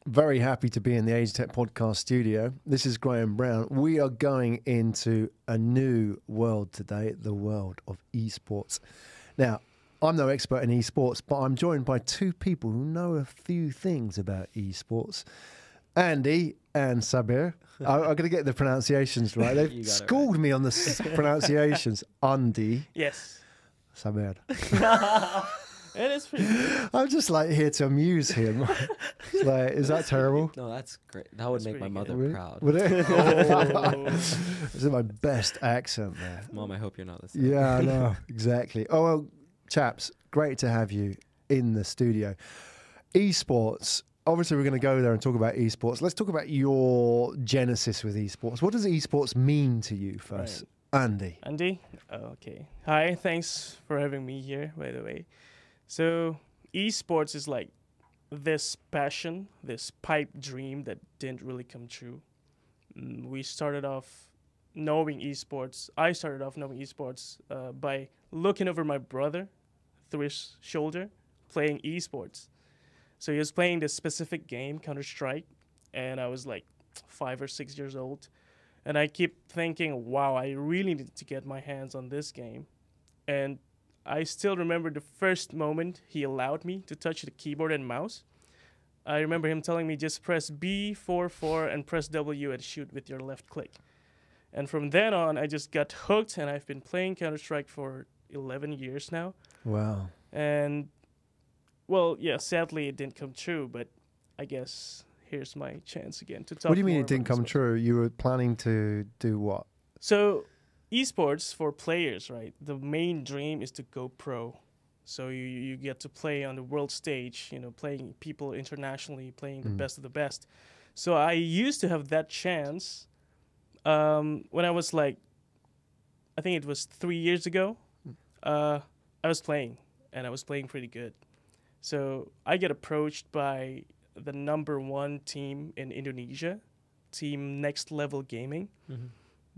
Very happy to be in the Age Tech podcast studio. This is Graham Brown. We are going into a new world today, the world of esports. Now, I'm no expert in esports, but I'm joined by two people who know a few things about esports. Andi and Sabir. I'm going to get the pronunciations right. They've schooled me on the pronunciations. Andi. Yes. Sabir. It is pretty good. I'm just like here to amuse him. Like, is that terrible? No, that's great. That would make my mother proud. Would it? Oh. This is my best accent there. Mom, I hope you're not listening. Yeah, I know. Exactly. Oh, well, chaps, great to have you in the studio. Esports. Obviously, we're going to go there and talk about esports. Let's talk about your genesis with esports. What does esports mean to you first? Right. Andi? Oh, okay. Hi, thanks for having me here, by the way. So, esports is like this passion, this pipe dream that didn't really come true. We started off knowing esports. I started off knowing esports by looking over my brother through his shoulder, playing esports. So he was playing this specific game, Counter-Strike, and I was like 5 or 6 years old. And I keep thinking, wow, I really need to get my hands on this game. And I still remember the first moment he allowed me to touch the keyboard and mouse. I remember him telling me just press B44 and press W and shoot with your left click. And from then on, I just got hooked, and I've been playing Counter-Strike for 11 years now. Wow. And, well, yeah, sadly it didn't come true, but I guess here's my chance again to talk. What do you mean more it didn't about come esports. true? You were planning to do what? So, esports for players, right? The main dream is to go pro. So you get to play on the world stage, you know, playing people internationally, playing the best of the best. So I used to have that chance when I was like, I think it was 3 years ago. I was playing, and I was playing pretty good. So I get approached by the #1 team in Indonesia, Team Next Level Gaming. Mm-hmm.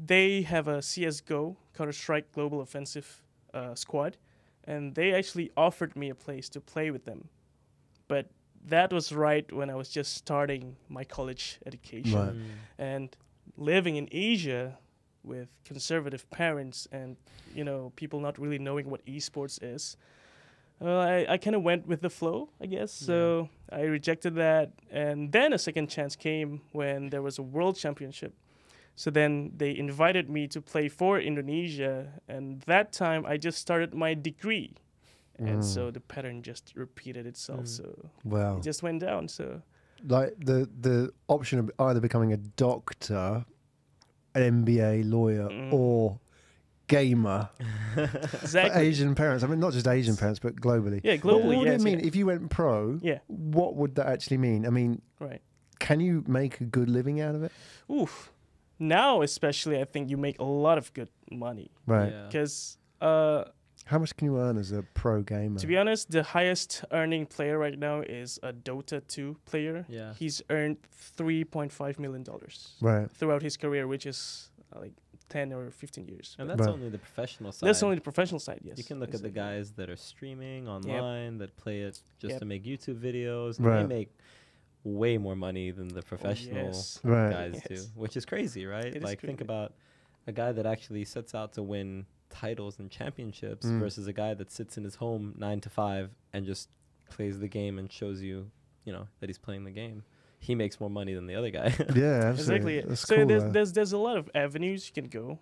They have a CSGO, Counter-Strike Global Offensive squad, and they actually offered me a place to play with them. But that was right when I was just starting my college education. Right. And living in Asia with conservative parents and, you know, people not really knowing what esports is, I kind of went with the flow, I guess. So I rejected that. And then a second chance came when there was a world championship. So then they invited me to play for Indonesia. And that time I just started my degree. And so the pattern just repeated itself. So Wow. it just went down. So Like the option of either becoming a doctor, an MBA lawyer, or gamer exactly. for Asian parents. I mean, not just Asian parents, but globally. Yeah, globally. What would yes, it mean yeah. if you went pro? Yeah. What would that actually mean? I mean, Right. can you make a good living out of it? Oof. Now, especially, I think you make a lot of good money. Right. Yeah. Because, How much can you earn as a pro gamer? to be honest, the highest earning player right now is a Dota 2 player. Yeah. He's earned $3.5 million Right. throughout his career, which is like 10 or 15 years. And But that's Right. only the professional side. that's only the professional side, yes. You can look at the Exactly. guys that are streaming online, that play it just Yep. to make YouTube videos. And Right. they make way more money than the professional yes. Right. guys do, which is crazy, right? It is Like, think crazy. about a guy that actually sets out to win titles and championships versus a guy that sits in his home 9 to 5 and just plays the game and shows you, you know, that he's playing the game. He makes more money than the other guy. Yeah, absolutely. Exactly. That's So cool, there's a lot of avenues you can go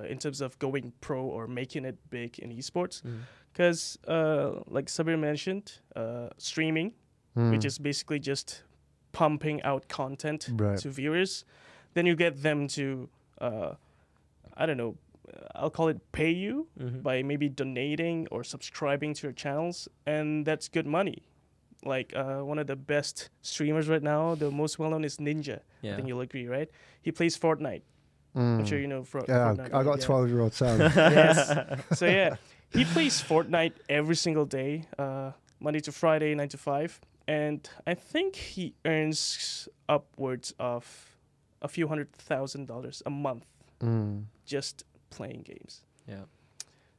in terms of going pro or making it big in esports. Because, like Sabir mentioned, streaming, which is basically just pumping out content Right. to viewers. Then you get them to, I don't know, I'll call it pay you by maybe donating or subscribing to your channels. And that's good money. Like one of the best streamers right now, the most well-known is Ninja. Yeah. I think you'll agree, right? He plays Fortnite. I'm sure you know Yeah, Fortnite. I got right? a 12-year-old son. Yes. So yeah, he plays Fortnite every single day, Monday to Friday, 9 to 5. And I think he earns upwards of a few $100,000 a month just playing games. Yeah.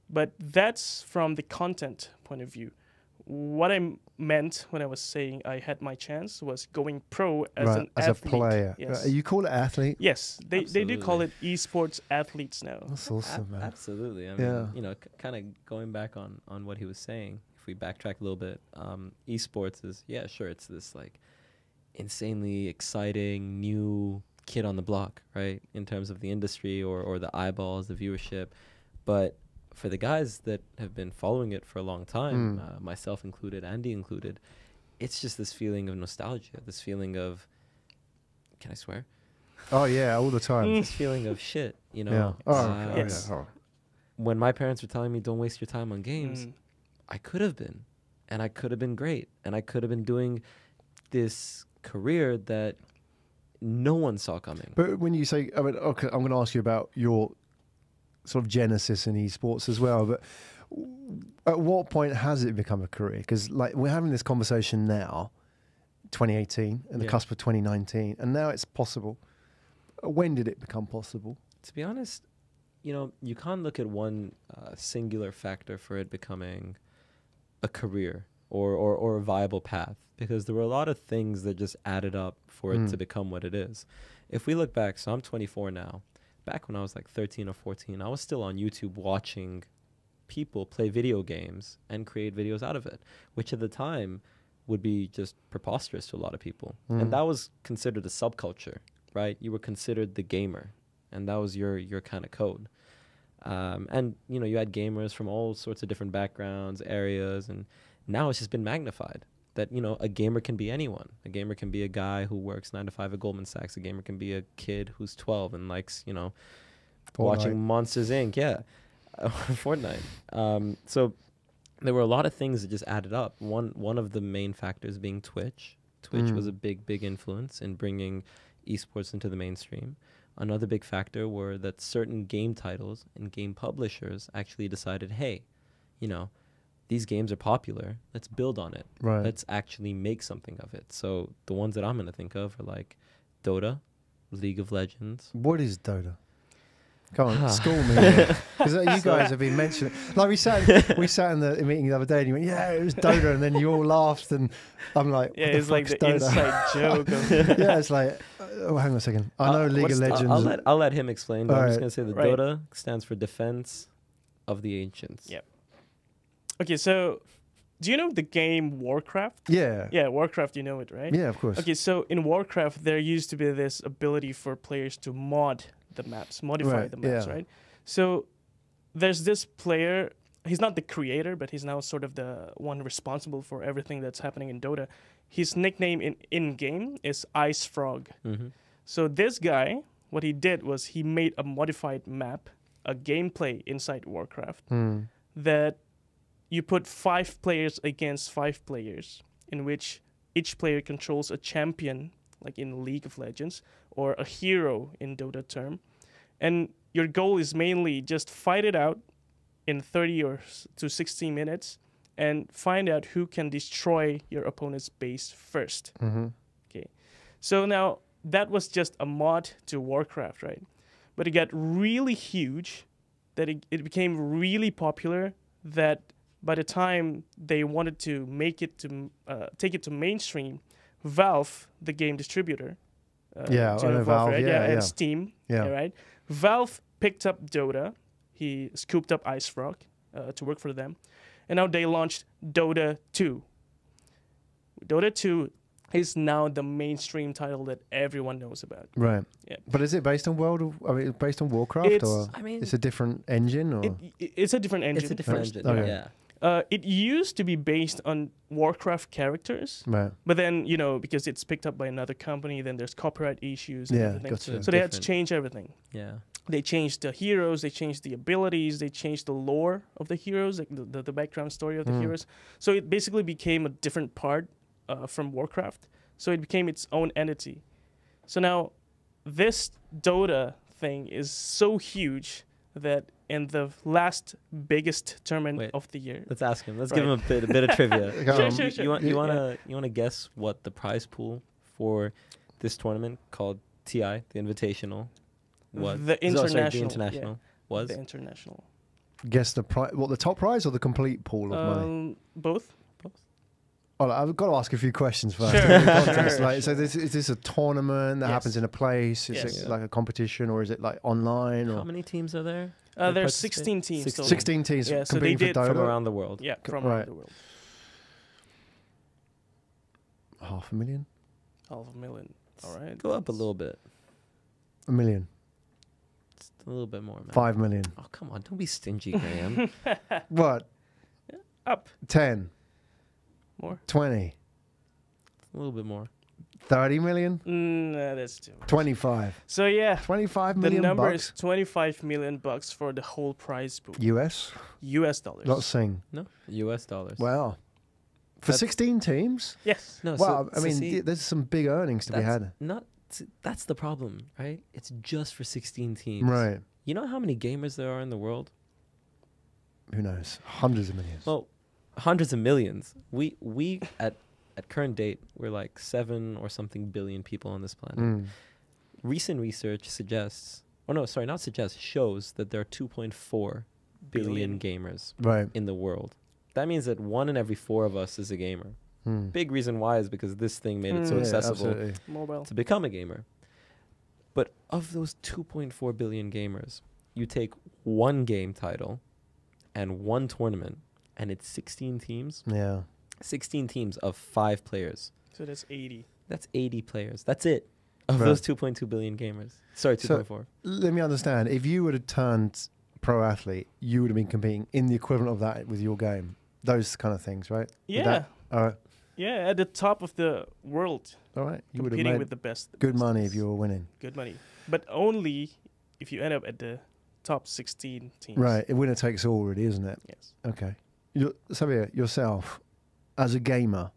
But that's from the content point of view. what I meant when I was saying I had my chance was going pro as Right, an as athlete. a player. Yes. You call it athlete? Yes, they do call it Absolutely. esports athletes now. That's awesome, man. Absolutely. I Yeah. mean, you know, kind of going back on what he was saying, if we backtrack a little bit, esports is, yeah, sure, it's this like insanely exciting new kid on the block, right? In terms of the industry or the eyeballs, the viewership. But for the guys that have been following it for a long time, myself included, Andy included, it's just this feeling of nostalgia, this feeling of, can I swear? Oh, yeah, all the time. This feeling of shit, you know? Yeah. Oh, Yes. yeah. Oh. When my parents were telling me, don't waste your time on games, Mm. I could have been. And I could have been great. And I could have been doing this career that no one saw coming. But when you say, I mean, okay, I'm going to ask you about your sort of genesis in esports as well. But at what point has it become a career? Because like we're having this conversation now, 2018, and the Yeah. cusp of 2019, and now it's possible. When did it become possible? To be honest, you know, you can't look at one singular factor for it becoming a career or a viable path, because there were a lot of things that just added up for it to become what it is. If we look back, so I'm 24 now. Back when I was like 13 or 14, I was still on YouTube watching people play video games and create videos out of it, which at the time would be just preposterous to a lot of people. And that was considered a subculture, right? You were considered the gamer, and that was your kind of code. And, you know, you had gamers from all sorts of different backgrounds, areas, and now it's just been magnified that, you know, a gamer can be anyone. A gamer can be a guy who works 9 to 5 at Goldman Sachs. A gamer can be a kid who's 12 and likes, you know, watching Monsters, Inc., yeah, Fortnite. So there were a lot of things that just added up. One of the main factors being Twitch. Twitch was a big influence in bringing esports into the mainstream. Another big factor were that certain game titles and game publishers actually decided, hey, you know, these games are popular. Let's build on it. Right. Let's actually make something of it. So the ones that I'm going to think of are like Dota, League of Legends. What is Dota? Come on, school me. Because you guys have been mentioning. Like we sat in the meeting the other day, and you went, "Yeah, it was Dota," and then you all laughed, and I'm like, Yeah, what it's the like the fuck's Dota? inside joke. Of, Yeah, it's like, oh, hang on a second. I know League of Legends. I'll let him explain, but I'm just Alright. going to say that Right. Dota stands for Defense of the Ancients. Yeah. Okay, so do you know the game Warcraft? Yeah. Yeah, Warcraft, you know it, right? Yeah, of course. Okay, so in Warcraft, there used to be this ability for players to mod the maps, modify Right, the maps, yeah. right? So there's this player, he's not the creator, but he's now sort of the one responsible for everything that's happening in Dota. His nickname in-game is Ice Frog. Mm-hmm. So this guy, what he did was he made a modified map, a gameplay inside Warcraft, that you put 5 players against 5 players, in which each player controls a champion, like in League of Legends, or a hero in Dota term. And your goal is mainly just fight it out in 30 or to 60 minutes and find out who can destroy your opponent's base first. Okay. So now that was just a mod to Warcraft, right? But it got really huge, that it became really popular, that by the time they wanted to make it to take it to mainstream, Valve, the game distributor, Yeah, do you I know Valve, Valve, right? yeah, and yeah. Steam, Yeah. right? Valve picked up Dota. He scooped up Ice Frog to work for them, and now they launched Dota 2. Dota 2 is now the mainstream title that everyone knows about. Right. Yeah. But is it based on based on Warcraft, It's- or I mean, it's a different engine, or It's a different engine. it's a different first. engine. Okay. Yeah. It used to be based on Warcraft characters, right? but then, you know, because it's picked up by another company, then there's copyright issues and Yeah, everything. gotcha. So they had to Different. change everything. Yeah. They changed the heroes, they changed the abilities, they changed the lore of the heroes, like the background story of the heroes. So it basically became a different part from Warcraft. So it became its own entity. So now this Dota thing is so huge that in the last biggest tournament Wait. of the year, Let's ask him. Let's Right. give him a bit of trivia. Sure, sure. You Yeah. want to guess what the prize pool for this tournament called TI, the Invitational, was? The the international, international was. the international. Guess the prize. What, the top prize or the complete pool of money? Both. Oh, I've got to ask a few questions first. Sure, In context, sure, like, so is this a tournament that Yes. happens in a place? Is Yes. it like a competition, or is it like online? How Or many teams are there? that There's participate? 16 teams. 16. total. 16 teams Yeah, so they competing for did Dota? From around the world. Yeah, from Right. around the world. 500,000? 500,000. All right. Go up a little bit. 1 million? Just a little bit more, man. 5 million? Oh, come on. Don't be stingy, Graham. What? Up 10? more. 20? A little bit more. 30 million? No, that's too much. 25? So yeah, 25 the million number bucks? is 25 million bucks for the whole prize pool. US? US dollars. Not Sing. No, US dollars. Wow. For That's- 16 teams? Yes. No, Wow, so I mean, see, there's some big earnings to be that's had. not. That's the problem, right? It's just for 16 teams. Right. You know how many gamers there are in the world? Who knows? Hundreds of millions. Well, hundreds of millions. We at current date, we're like 7 or something billion people on this planet. Mm. Recent research suggests, or no, sorry, not suggests, shows that there are 2.4 billion gamers Right. in the world. That means that 1 in every 4 of us is a gamer. Mm. Big reason why is because this thing made it so Mm. Yeah, accessible absolutely. Mobile. to become a gamer. But of those 2.4 billion gamers, you take one game title and one tournament, and it's 16 teams. Yeah. 16 teams of 5 players. So that's 80. That's 80 players. That's it. Of Right. those 2.2 billion gamers. Sorry, So- 2.4. Let me understand. If you would have turned pro athlete, you would have been competing in the equivalent of that with your game. Those kind of things, right? Would Yeah. that- all right. Yeah, at the top of the world, All right. You would have competing made with the best. good money if you were winning. Good money. But only if you end up at the top 16 teams. Right. It winner takes all, really, isn't it? Yes. Okay. Sabir, yourself, as a gamer,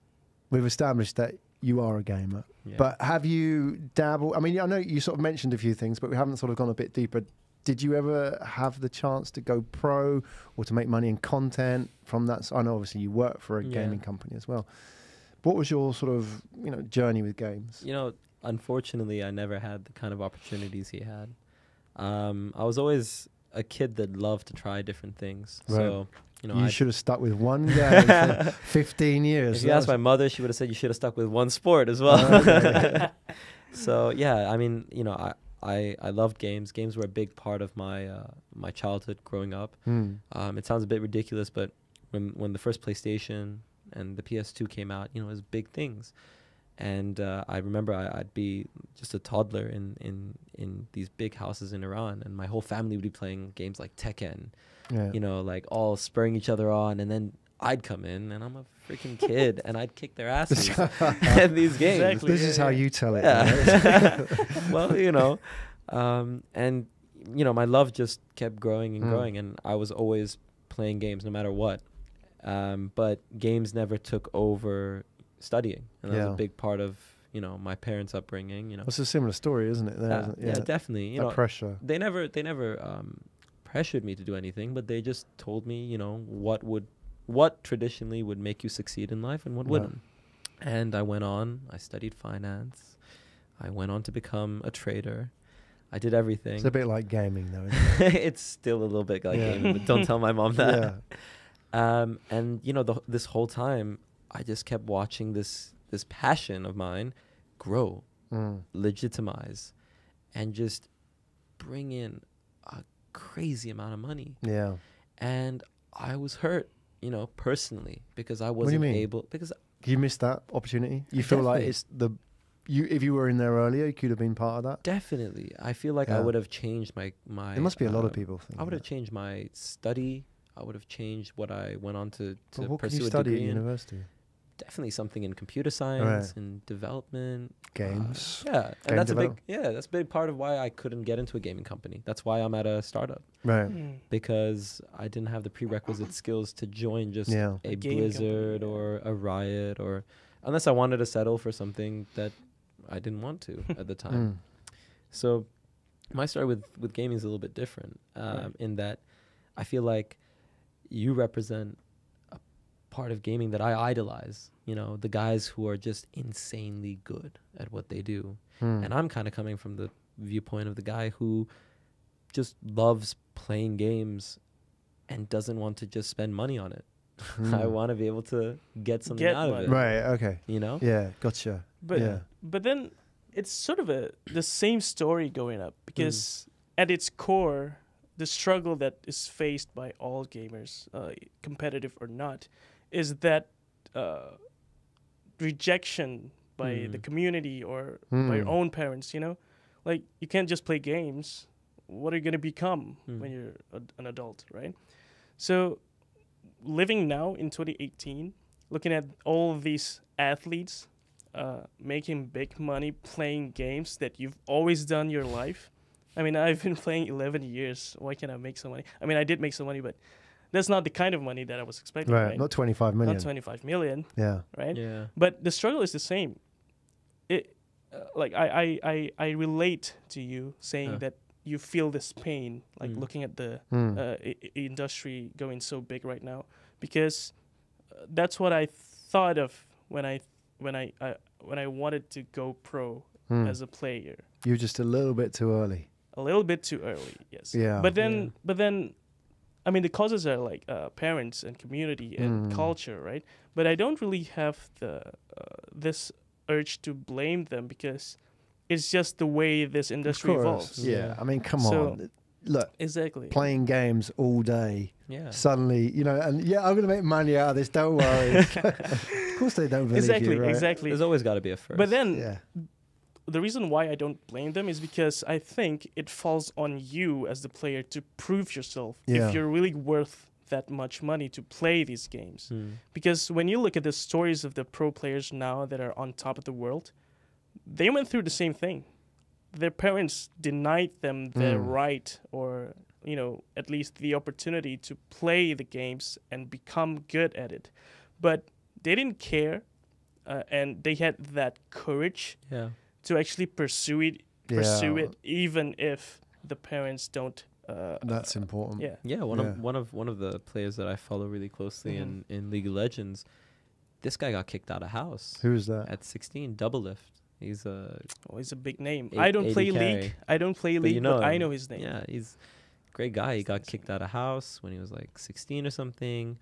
we've established that you are a gamer. Yeah. But have you dabbled? I mean, I know you sort of mentioned a few things, but we haven't sort of gone a bit deeper. Did you ever have the chance to go pro or to make money in content from that? I know obviously you work for a Yeah. gaming company as well. What was your sort of journey with games? You know, unfortunately, I never had the kind of opportunities he had. I was always a kid that loved to try different things. Right. So, You I should have stuck with one game for 15 years. If you That asked my was- mother, she would have said you should have stuck with one sport as well. Okay. So yeah, I mean, I loved games. Games were a big part of my my childhood growing up. Hmm. It sounds a bit ridiculous, but when the first PlayStation and the PS2 came out, it was big things. And I remember I'd be just a toddler in these big houses in Iran, and my whole family would be playing games like Tekken, Yeah. like all spurring each other on, and then I'd come in, and I'm a freaking kid, and I'd kick their asses at these games. Exactly. This is how you tell it. Yeah. right? Well, and my love just kept growing and Mm. growing, and I was always playing games no matter what. But games never took over studying, and that was Yeah. a big part of my parents' upbringing. It's a similar story, isn't it? There, Yeah, isn't it? yeah, definitely. That pressure. They never pressured me to do anything, but they just told me what traditionally would make you succeed in life and what Right. wouldn't. And I studied finance. I went on to become a trader. I did everything. It's a bit like gaming, though, isn't it? It's still a little bit like Yeah. gaming, but don't tell my mom that. Yeah. And this whole time, I just kept watching this passion of mine grow, Mm. legitimize, and just bring in a crazy amount of money. Yeah. And I was hurt, personally, because I do you wasn't mean? able. Because You missed that opportunity. You feel like Definitely. if you were in there earlier, you could have been part of that. definitely, I feel like I Yeah. would have changed my. There must be a lot of people thinking. I would have changed my study. I would have changed what I went on to Well, what can pursue you a study at degree in. university? Definitely something in computer science and development. Games. Yeah, Game and that's develop- that's a big part of why I couldn't get into a gaming company. That's why I'm at a startup, Right. Mm. because I didn't have the prerequisite skills to join just Yeah. a gaming Blizzard company, or a Riot, or unless I wanted to settle for something that I didn't want to at the time. Mm. So my story with gaming is a little bit different, Right. in that I feel like you represent a part of gaming that I idolize. The guys who are just insanely good at what they do. Mm. And I'm kind of coming from the viewpoint of the guy who just loves playing games and doesn't want to just spend money on it. I want to be able to get something Get out of money. it. Right. Okay. You know? Yeah. Gotcha. But yeah. but then it's sort of the same story going up, because at its core, the struggle that is faced by all gamers, competitive or not, is that rejection by the community or by your own parents. You know, like you can't just play games. What are you gonna become when you're an adult, right? So, living now in 2018, looking at all these athletes making big money playing games that you've always done your life. I mean, I've been playing 11 years. Why can't I make some money? I mean, I did make some money, but that's not the kind of money that I was expecting, right? Not 25 million. Not 25 million, Yeah. right? Yeah. But the struggle is the same. It, like, I relate to you saying that you feel this pain, like looking at the industry going so big right now, because that's what I thought of when I wanted to go pro as a player. You're just a little bit too early. A little bit too early, yes. Yeah. But then, I mean, the causes are like parents and community and culture, right? But I don't really have this urge to blame them, because it's just the way this industry evolves. Yeah. I mean, come So- on. Look, Exactly. playing games all day. Yeah. Suddenly, you know, and yeah, I'm going to make money out of this. Don't worry. Of course, they don't believe Exactly, you, right? exactly. There's always got to be a first. But then Yeah. the reason why I don't blame them is because I think it falls on you as the player to prove yourself Yeah. if you're really worth that much money to play these games. Because when you look at the stories of the pro players now that are on top of the world, they went through the same thing. Their parents denied them the right, or you know, at least the opportunity to play the games and become good at it. But they didn't care, and they had that courage Yeah. to actually pursue it, even if the parents don't. That's important. Yeah. Yeah, one of the players that I follow really closely in League of Legends, this guy got kicked out of house Who is that? at 16. Double lift. He's a Oh, he's a big name. A- I don't 80 play carry. League. I don't play But League, you know but I him. know his name. Yeah, he's a great guy. He got kicked out of house when he was like 16 or something.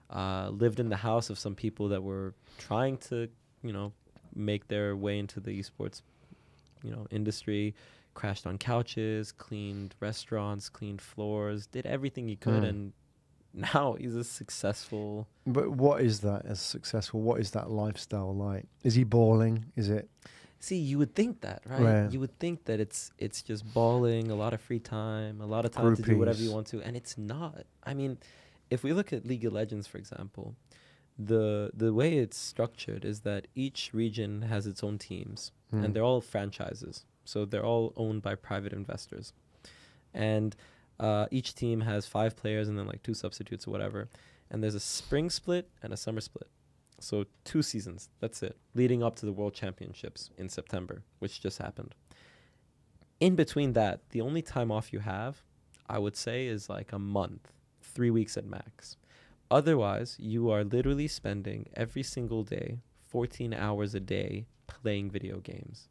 Lived in the house of some people that were trying to, you know, make their way into the esports, you know, industry. Crashed on couches, cleaned restaurants, cleaned floors, did everything he could, and now he's a successful. But what is that as successful? What is that lifestyle like? Is he balling? Is it? See, you would think that, right? Right. You would think that it's just balling, a lot of free time, a lot of time to do whatever you Groupies. want to, and it's not. I mean, if we look at League of Legends, for example, the way it's structured is that each region has its own teams, and they're all franchises. So they're all owned by private investors. And each team has 5 players and then like 2 substitutes or whatever. And there's a spring split and a summer split. So 2 seasons, that's it, leading up to the World Championships in September, which just happened. In between that, the only time off you have, I would say, is like a month, 3 weeks at max. Otherwise, you are literally spending every single day, 14 hours a day, playing video games.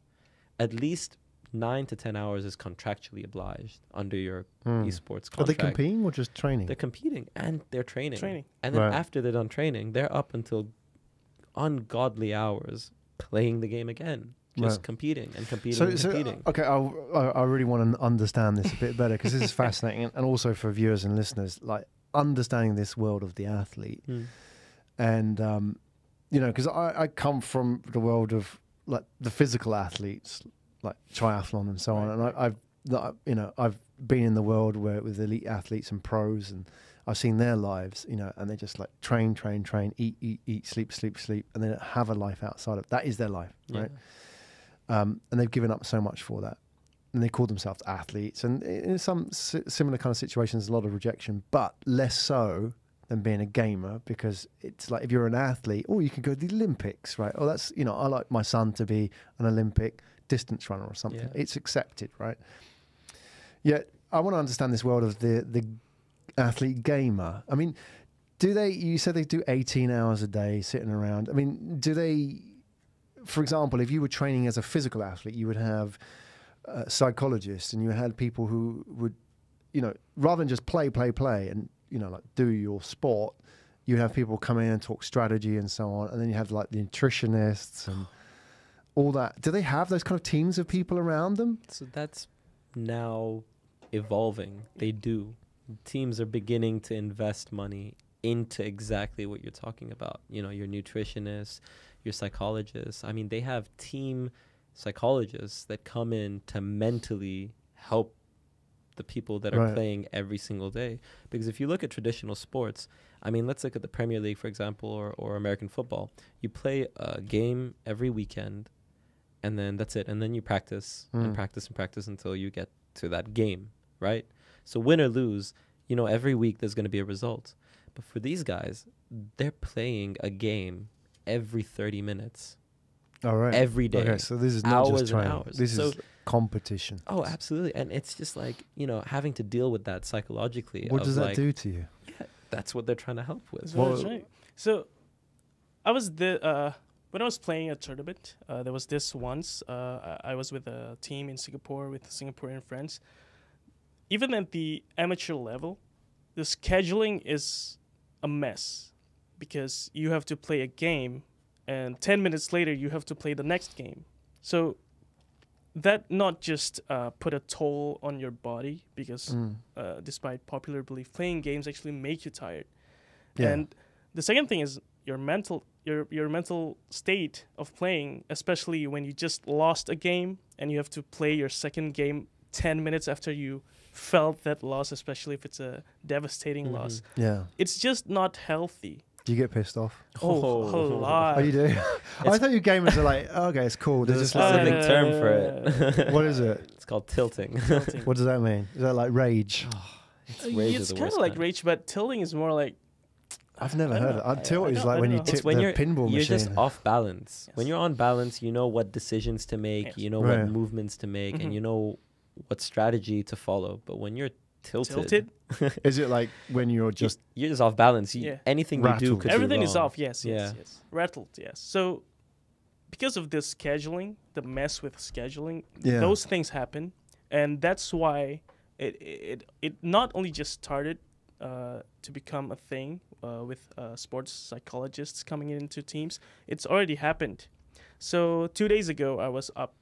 At least 9 to 10 hours is contractually obliged under your esports contract. Are they competing or just training? They're competing and they're training. Training. And then Right. after they're done training, they're up until ungodly hours playing the game again. Just Right. competing and competing and competing. Okay, I really want to understand this a bit better, because this is fascinating, and also for viewers and listeners, like understanding this world of the athlete. And, you know, because I come from the world of like the physical athletes, like triathlon and so on. And I've been in the world where with elite athletes and pros, and I've seen their lives, you know, and they just like train, eat, sleep, and they don't have a life outside of that. Is their life, right? And they've given up so much for that, and they call themselves athletes. And in some similar kind of situations, a lot of rejection, but less so than being a gamer, because it's like if you're an athlete, you can go to the Olympics, right? Oh, that's, you know, I like my son to be an Olympic distance runner or something. Yeah. It's accepted, right? Yet I want to understand this world of the athlete gamer. I mean, you said they do 18 hours a day sitting around. I mean, do they, for example, if you were training as a physical athlete, you would have psychologists, and you had people who would, you know, rather than just play and, you know, like do your sport, you have people come in and talk strategy and so on, and then you have like the nutritionists and all that. Do they have those kind of teams of people around them? So that's now evolving. They do. Teams are beginning to invest money into exactly what you're talking about. You know, your nutritionists, your psychologists. I mean, they have team psychologists that come in to mentally help the people that are playing every single day. Because if you look at traditional sports, I mean, let's look at the Premier League, for example, or American football. You play a game every weekend, and then that's it. And then you practice and practice and practice until you get to that game, right? So win or lose, you know, every week there's going to be a result. But for these guys, they're playing a game every 30 minutes. All right. Every day. Okay, so this is not hours just training. and hours. This So- is competition. Oh, absolutely. And it's just like, you know, having to deal with that psychologically. What does that like, do to you? Yeah, that's what they're trying to help with. That's what I was saying. So, I was when I was playing a tournament. There was this once. I was with a team in Singapore with Singaporean friends. Even at the amateur level, the scheduling is a mess because you have to play a game, and 10 minutes later you have to play the next game. So that not just put a toll on your body because despite popular belief, playing games actually make you tired. Yeah. And the second thing is your mental state of playing, especially when you just lost a game and you have to play your second game 10 minutes after you felt that loss, especially if it's a devastating loss. Yeah. It's just not healthy. Do you get pissed off? A lot. Oh, you do? I thought you gamers are like, okay, it's cool. They're There's a just like, specific term for it. what is it? It's called tilting. What does that mean? Is that like rage? It's rage It's of the kind worst of like kind. rage, but tilting is more like I've never I heard don't it. know. Tilt I is don't- like I when you don't know. tip It's when the you're pinball you're machine. just off balance. Yes. When you're on balance, you know what decisions to make, Yes. you know Right. what movements to make, Mhm. and you know what strategy to follow. But when you're tilted, Is it like when you're just you're just off balance. Yeah. Anything you do Rattled. could everything be is wrong. off. Yes, yes, yes. Rattled. Yes. So because of this scheduling, the mess with scheduling, Yeah. those things happen, and that's why it not only just started to become a thing with sports psychologists coming into teams. It's already happened. So 2 days ago, I was up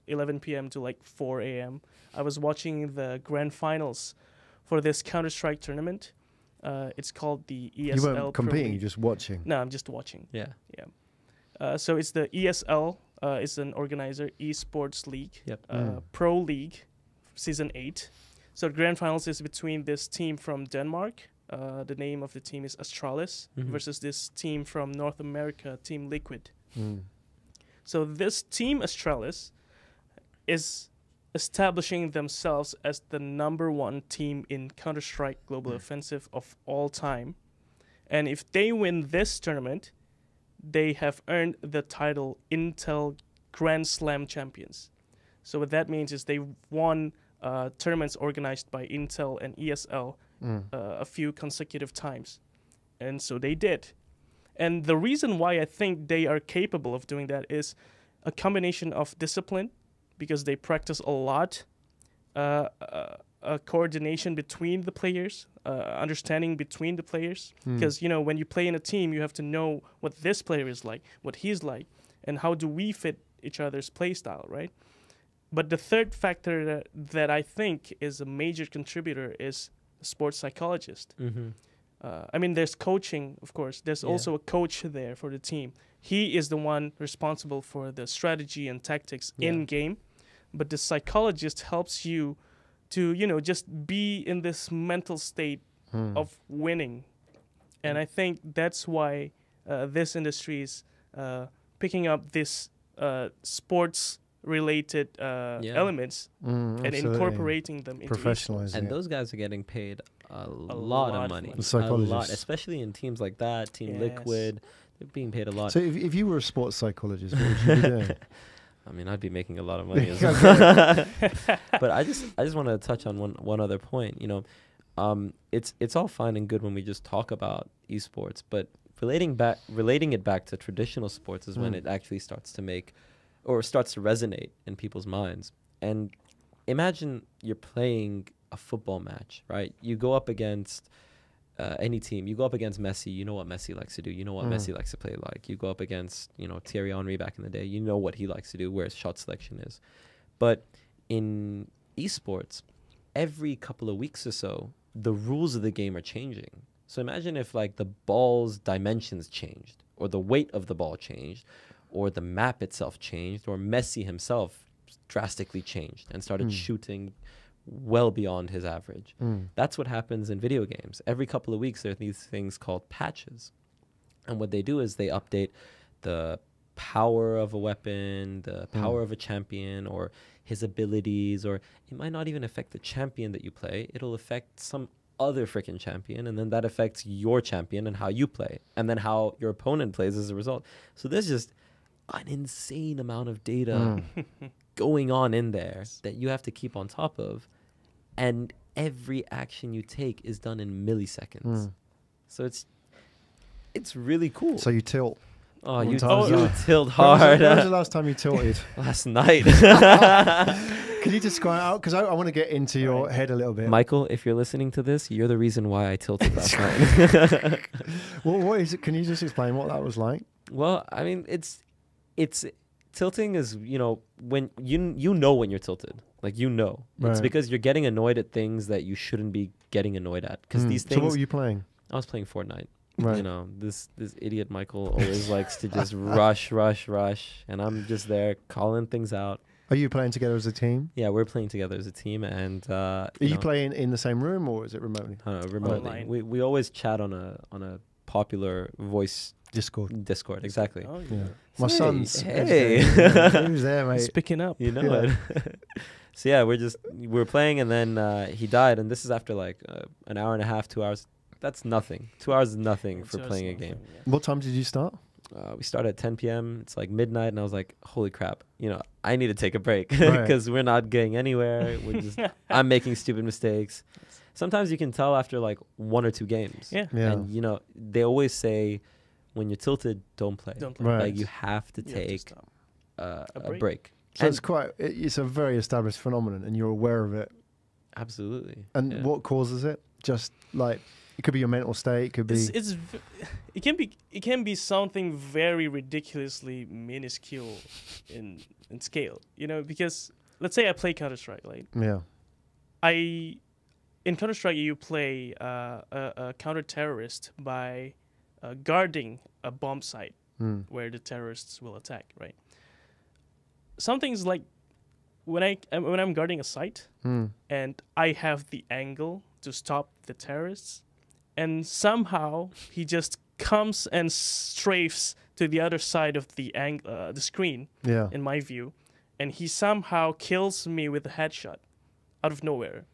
11 p.m. to like 4 a.m. I was watching the grand finals for this Counter-Strike tournament. It's called the ESL. you Pro weren't competing, League. you're just watching. No, I'm just watching. Yeah. So it's the ESL. It's an organizer, Esports League, Yep. Pro League, Season 8. So the grand finals is between this team from Denmark. The name of the team is Astralis versus this team from North America, Team Liquid. So this team Astralis is establishing themselves as the number one team in Counter-Strike Global Offensive of all time. And if they win this tournament, they have earned the title Intel Grand Slam Champions. So what that means is they won tournaments organized by Intel and ESL a few consecutive times. And so they did. And the reason why I think they are capable of doing that is a combination of discipline, because they practice a lot, a coordination between the players, understanding between the players. Because, you know, when you play in a team, you have to know what this player is like, what he's like, and how do we fit each other's play style, right? But the third factor that I think is a major contributor is a sports psychologist. I mean, there's coaching, of course. There's also a coach there for the team. He is the one responsible for the strategy and tactics in game. But the psychologist helps you to, you know, just be in this mental state of winning. And I think that's why this industry is picking up this sports-related elements and absolutely. incorporating them into Professionalizing And it. those guys are getting paid a lot lot of of money. money. The A psychologists. lot, especially in teams like that, Team Yes. Liquid. They're being paid a lot. So if you were a sports psychologist, what would you be doing? I mean, I'd be making a lot of money as well. But I just want to touch on one other point. You know, it's all fine and good when we just talk about esports, but relating it back to traditional sports is when it actually starts to resonate in people's minds. And imagine you're playing a football match, right? You go up against any team, you go up against Messi, you know what Messi likes to do. You know what Messi likes to play like. You go up against, Thierry Henry back in the day. You know what he likes to do, where his shot selection is. But in esports, every couple of weeks or so, the rules of the game are changing. So imagine if like the ball's dimensions changed, or the weight of the ball changed, or the map itself changed, or Messi himself drastically changed and started shooting well beyond his average. That's what happens in video games. Every couple of weeks, there are these things called patches. And what they do is they update the power of a weapon, the power of a champion, or his abilities, or it might not even affect the champion that you play. It'll affect some other freaking champion, and then that affects your champion and how you play, and then how your opponent plays as a result. So there's just an insane amount of data going on in there that you have to keep on top of, and every action you take is done in milliseconds. So it's really cool. So you tilt. Oh, you Sometimes, tilt hard. When was the last time you tilted? Last night. Can you describe out? Because I want to get into your head a little bit. Michael, if you're listening to this, you're the reason why I tilted last night. Well, what is it? Can you just explain what that was like? Well, I mean, it's tilting is, when you know when you're tilted. Like, it's Right. because you're getting annoyed at things that you shouldn't be getting annoyed at. Because these things. So what were you playing? I was playing Fortnite. Right. This idiot Michael always likes to just rush, and I'm just there calling things out. Are you playing together as a team? Yeah, we're playing together as a team, and Are you playing in the same room, or is it remotely? remotely. Online. We always chat on a popular voice Discord. exactly. Oh, Yeah. My Hey, son's. hey. Who's there, mate? It's picking up. You know Yeah. it. So yeah, we're playing, and then he died, and this is after like an hour and a half, 2 hours. That's nothing. 2 hours is nothing for playing a game. What time did you start? We started at 10 p.m. It's like midnight, and I was like, holy crap, I need to take a break Right. because we're not getting anywhere. I'm making stupid mistakes. Sometimes you can tell after like 1 or 2 games. Yeah. Yeah. And, they always say when you're tilted, don't play. Don't play. Right. Like you have to You have to take stop. a break. break. So And- it's a very established phenomenon, and you're aware of it. Absolutely. And yeah. what causes it? Just like, it could be your mental state. It could be. It can be something very ridiculously minuscule in scale. Because let's say I play Counter-Strike, right? Yeah. In Counter-Strike you play a counter-terrorist by guarding a bomb site where the terrorists will attack, right? Something's like when I'm guarding a site and I have the angle to stop the terrorists, and somehow he just comes and strafes to the other side of the screen, Yeah. in my view, and he somehow kills me with a headshot out of nowhere.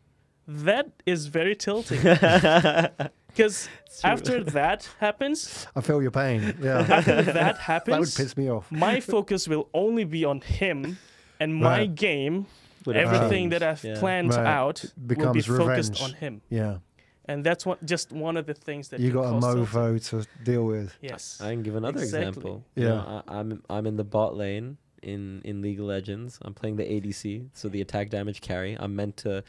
That is very tilting. Because after that happens, I feel your pain. Yeah. after that happens, That would piss me off. my focus will only be on him, and my Right. game, Would have everything changed, that I've yeah. planned Right. out, will be Becomes focused revenge. on him. Yeah. And that's just one of the things that You can got a cause tilting. mofo to deal with. Yes. I can give another Exactly. example. Yeah. I'm in the bot lane in League of Legends. I'm playing the ADC, so the attack damage carry. I'm meant to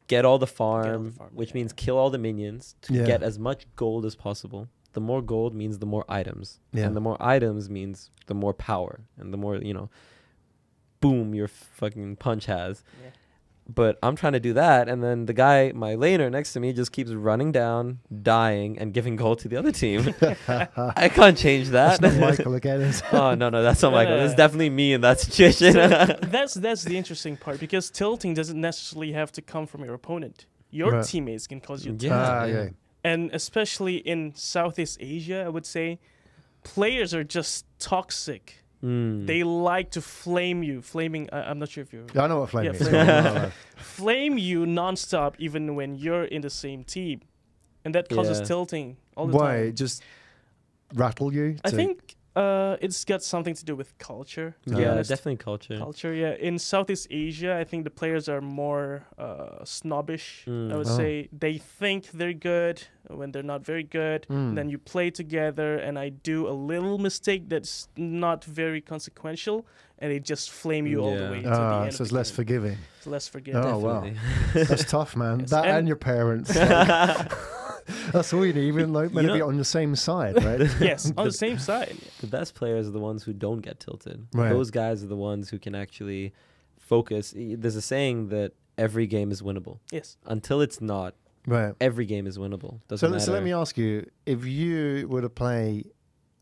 get all the farm, which yeah. means kill all the minions to Yeah. get as much gold as possible. The more gold means the more items, Yeah. and the more items means the more power, and the more boom your fucking punch has. Yeah. But I'm trying to do that, and then the guy, my laner next to me, just keeps running down, dying, and giving gold to the other team. I can't change that. That's not Michael again. Is it? Oh no, that's not Michael. It's Yeah. definitely me in that situation. that's the interesting part, because tilting doesn't necessarily have to come from your opponent. Your Right. teammates can cause you Yeah. tilting. Okay. And especially in Southeast Asia, I would say, players are just toxic. They like to flame you. I'm not sure if you're... I know what flame Yeah, is. flame. Flame you nonstop, even when you're in the same team. And that causes Yeah. tilting all the Why? time. Just rattle you? I to- think it's got something to do with culture. To be Yeah, honest. definitely culture. Culture, yeah. In Southeast Asia, I think the players are more snobbish. I would Oh. say they think they're good when they're not very good. And then you play together, and I do a little mistake that's not very consequential, and they just flame you all the Yeah. way to the end. So of it's the less game. forgiving. It's less forgiving. Oh, wow. Definitely. That's tough, man. Yes, That and and- your parents. Like, That's all you need. Even like meant to be on the same side, right? Yes, on the same side. The best players are the ones who don't get tilted. Right. Those guys are the ones who can actually focus. There's a saying that every game is winnable. Yes. Until it's not, Right. every game is winnable. So, Doesn't matter. so let me ask you: if you were to play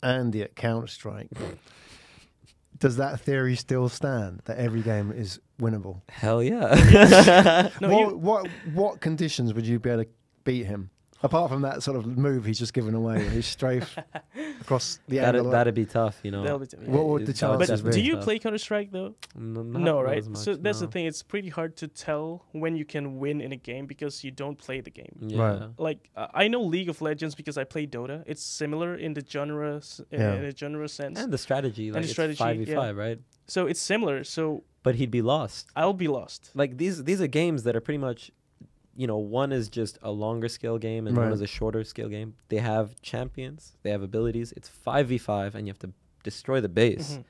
Andy at Counter-Strike, does that theory still stand that every game is winnable? Hell yeah. No, What conditions would you be able to beat him? Apart from that sort of move he's just given away, he's strafe across the angle. That'd be tough, you know. That'll be tough, yeah. What would the chances But be? do you play Counter-Strike though? No, right? As much, So that's no. the thing. It's pretty hard to tell when you can win in a game because you don't play the game. Yeah. Right. Like I know League of Legends because I play Dota. It's similar in the genre, in a genre sense. And the strategy, like the it's strategy, 5v5, right? So it's similar. So But he'd be lost. I'll be lost. Like these are games that are pretty much, you know, one is just a longer scale game and one Right. is a shorter scale game. They have champions, they have abilities. It's 5v5 and you have to destroy the base. Mhm.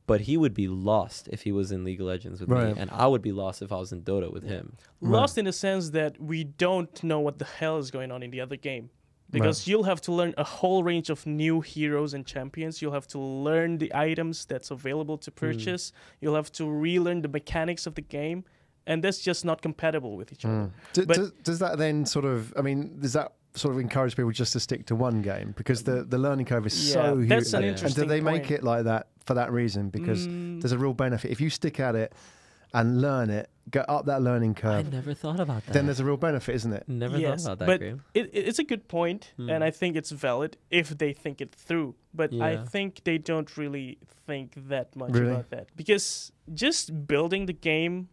But he would be lost if he was in League of Legends with Right. me, and I would be lost if I was in Dota with him. Lost in the sense that we don't know what the hell is going on in the other game. Because you'll have to learn a whole range of new heroes and champions. You'll have to learn the items that's available to purchase. You'll have to relearn the mechanics of the game. And that's just not compatible with each other. But- Does that then sort of, I mean, does that sort of encourage people just to stick to one game? Because the learning curve is so huge. that's an Yeah. interesting And do they make point. it like that for that reason? Because there's a real benefit. If you stick at it and learn it, go up that learning I curve, never thought about that. then there's a real benefit, isn't it? Never Yes, thought about that, but Graham. it's a good point, and I think it's valid if they think it through. But I Yeah. think they don't really think that much Really? about that. Because just building the game,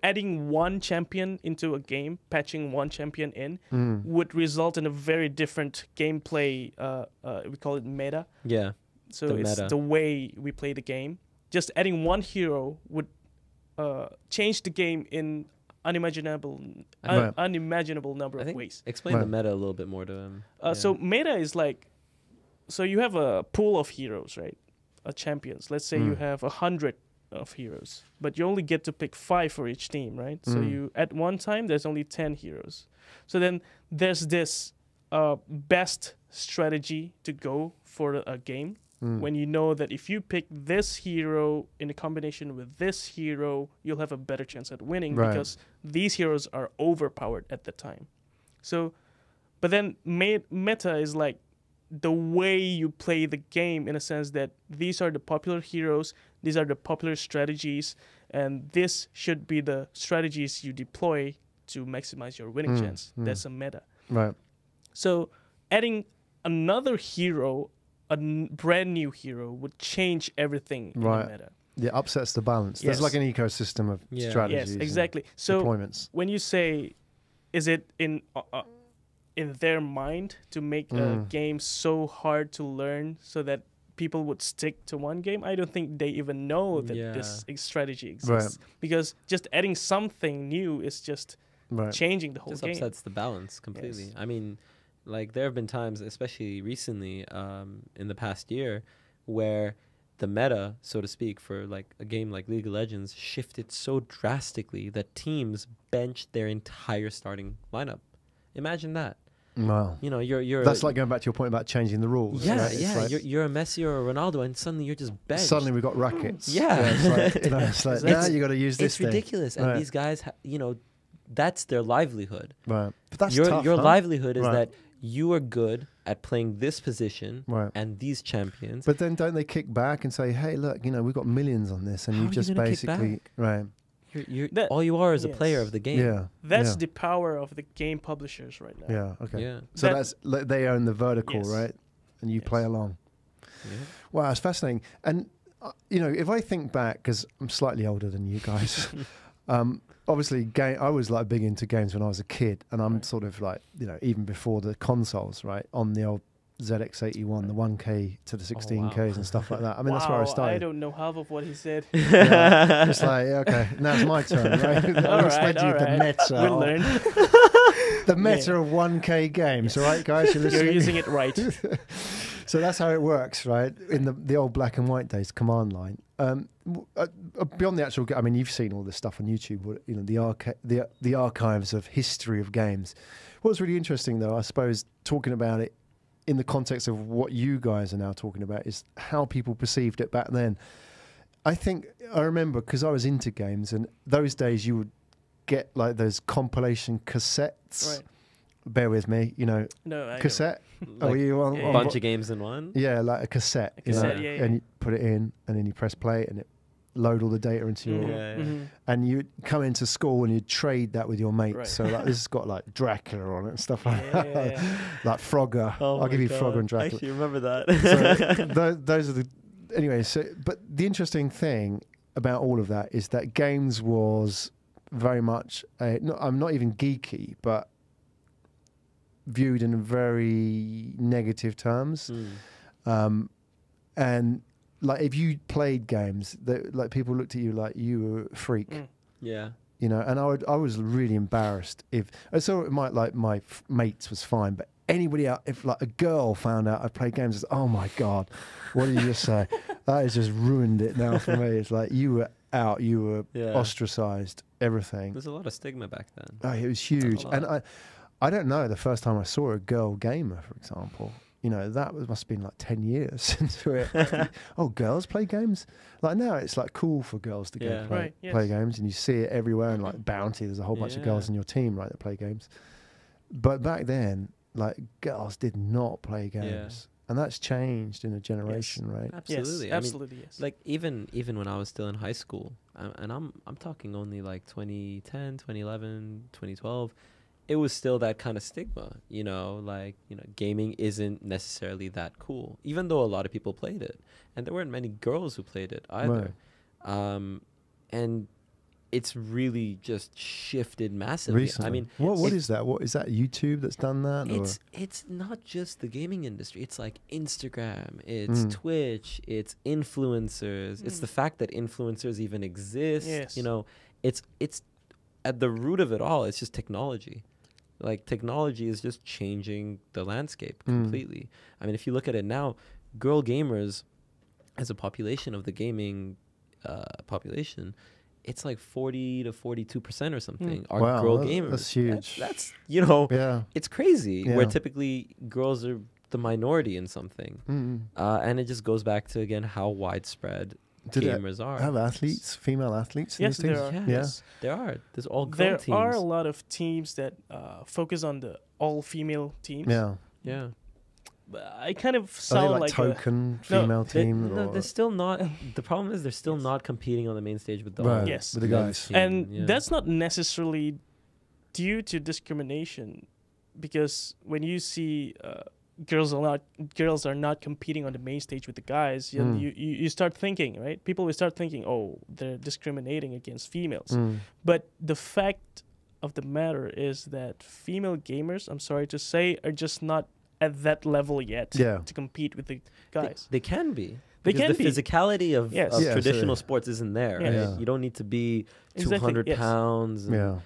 adding one champion into a game, patching one champion in, would result in a very different gameplay. We call it meta. Yeah. So The it's meta. the way we play the game. Just adding one hero would change the game in unimaginable number I of think ways. explain the Right. meta a little bit more to him. So meta is like, so you have a pool of heroes, right? Champions. Let's say you have 100 of heroes, but you only get to pick 5 for each team, right? So you at one time there's only 10 heroes. So then there's this best strategy to go for a game. When you know that if you pick this hero in a combination with this hero, you'll have a better chance at winning because these heroes are overpowered at the time. So, but then meta is like the way you play the game in a sense that these are the popular heroes, these are the popular strategies, and this should be the strategies you deploy to maximize your winning chance. That's a meta. Right. So adding another hero, brand new hero, would change everything in Right. the meta. Yeah, upsets the balance. There's Yes. like an ecosystem of Yeah. strategies. Yes, and exactly. So deployments. when you say, is it in their mind to make a game so hard to learn so that people would stick to one game? I don't think they even know that this strategy exists. Because just adding something new is just Right. changing the whole Just game. upsets the balance completely. Yes. I mean, like there have been times, especially recently, in the past year, where the meta, so to speak, for like a game like League of Legends shifted so drastically that teams benched their entire starting lineup. Imagine that. Wow. You know, you're That's like going back to your point about changing the rules. yeah, right? It's yeah. like You're a Messi or a Ronaldo, and suddenly you're just benched. suddenly we've got rackets. Yeah. it's like, it's like now you got to use this It's thing. ridiculous, and Right. these guys, that's their livelihood. Right. But that's your tough, your huh? livelihood is Right. that you are good at playing this position Right. and these champions. But then don't they kick back and say, hey, look, we've got millions on this, and How you are you just gonna kick basically back? right. That- all you are is a player yes. of the game. Yeah. That's yeah. the power of the game publishers right now. Yeah. Okay. Yeah. So That- that's like, they own the vertical, Yes. right? And you play Yes. along. Yeah. Wow, it's fascinating. And if I think back, because I'm slightly older than you guys, obviously, I was like big into games when I was a kid, and I'm Right. sort of like even before the consoles, right? On the old ZX81, the 1K to the 16Ks and stuff like that. I mean, that's where I Wow, started. I don't know half of what he said. Yeah, it's like, okay, now it's my turn, right? I'll All explain right, to you all the right. meta. We'll learn. The meta of 1K games, all right, guys? You're You're listening? using it right. So that's how it works, right? In the old black and white days, command line. Beyond the actual, I mean, you've seen all this stuff on YouTube. You know, the archives of history of games. What's really interesting, though, I suppose, talking about it in the context of what you guys are now talking about, is how people perceived it back then. I remember because I was into games, and those days you would get like those compilation cassettes. Right. Bear with me, you know, No, I cassette. Like Were you on yeah, A bunch of games in one. Yeah, like a cassette. A cassette, yeah. And you put it in, and then you press play, and it load all the data into your. Yeah. Mhm. And you'd come into school and you'd trade that with your mates. Right. So like this has got like Dracula on it and stuff like Yeah, that. yeah. Like Frogger. Oh I'll give my you Frogger and God. I Dracula. actually remember that. So those are the. Anyway, so but the interesting thing about all of that is that games was very much I'm not even geeky, but viewed in very negative terms. And like if you played games, that like people looked at you like you were a freak. Yeah. You know, and I was really embarrassed if so. It might like my mates was fine, but anybody out, if like a girl found out I played games, it's oh my god, what did you just say? That has just ruined it now for me. It's like you were out, you were ostracized, everything. There's a lot of stigma back then. Oh, it was huge, and I don't know. The first time I saw a girl gamer, for example, you know, must have been like 10 years into it. Oh, girls play games? Like now it's like cool for girls to go play games, and you see it everywhere. And like Bounty, there's a whole bunch of girls in your team, right, that play games. But back then, like girls did not play games. And that's changed in a generation, right? Absolutely. Yes, absolutely, yes. Like even when I was still in high school, and I'm talking only like 2010, 2011, 2012, it was still that kind of stigma, you know, like, you know, gaming isn't necessarily that cool, even though a lot of people played it. And there weren't many girls who played it either. Right. And it's really just shifted massively. Recently. I mean, what is that? What is that? YouTube that's done that? It's not just the gaming industry. It's like Instagram, it's Twitch, it's influencers. It's the fact that influencers even exist. Yes. You know, it's at the root of it all. It's just technology. Like technology is just changing the landscape completely. I mean, if you look at it now, girl gamers as a population of the gaming population, it's like 40 to 42% or something are girl gamers. That's huge. That's you know, it's crazy. Where typically girls are the minority in something, and it just goes back to again how widespread gamers are. Have athletes, female athletes? Yes, in these there teams? are. Yes, there are. There's all girl teams. There are a lot of teams that focus on the all-female teams. Yeah. But I kind of Are they sound like like token female team? No, or? they're still not. The problem is they're still not competing on the main stage with the Right, Yes. with the guys. and that's not necessarily due to discrimination, because when you see girls are not competing on the main stage with the guys, you start thinking, right? People will start thinking, oh, they're discriminating against females. But the fact of the matter is that female gamers, I'm sorry to say, are just not at that level yet to compete with the guys. They can be. They can the be. physicality of traditional so sports isn't there. Yeah. Right? You don't need to be Exactly, 200 yes. pounds. And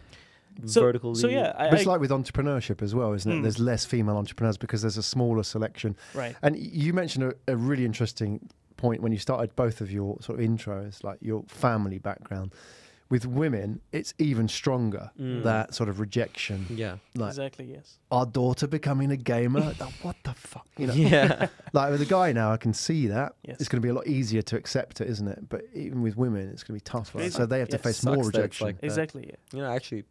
So vertically. yeah, But it's like with entrepreneurship as well, isn't it? There's less female entrepreneurs because there's a smaller selection. right. And you mentioned a really interesting point when you started both of your sort of intros, like your family background. With women, it's even stronger, that sort of rejection. Yeah. Like, Exactly, yes. our daughter becoming a gamer? What the fuck? You know? Yeah. Like with a guy now, I can see that. Yes. It's going to be a lot easier to accept it, isn't it? But even with women, it's going to be tougher. Crazy. So they have to Yes. face Sucks more that it's rejection. like that. Exactly, yeah. You know, actually,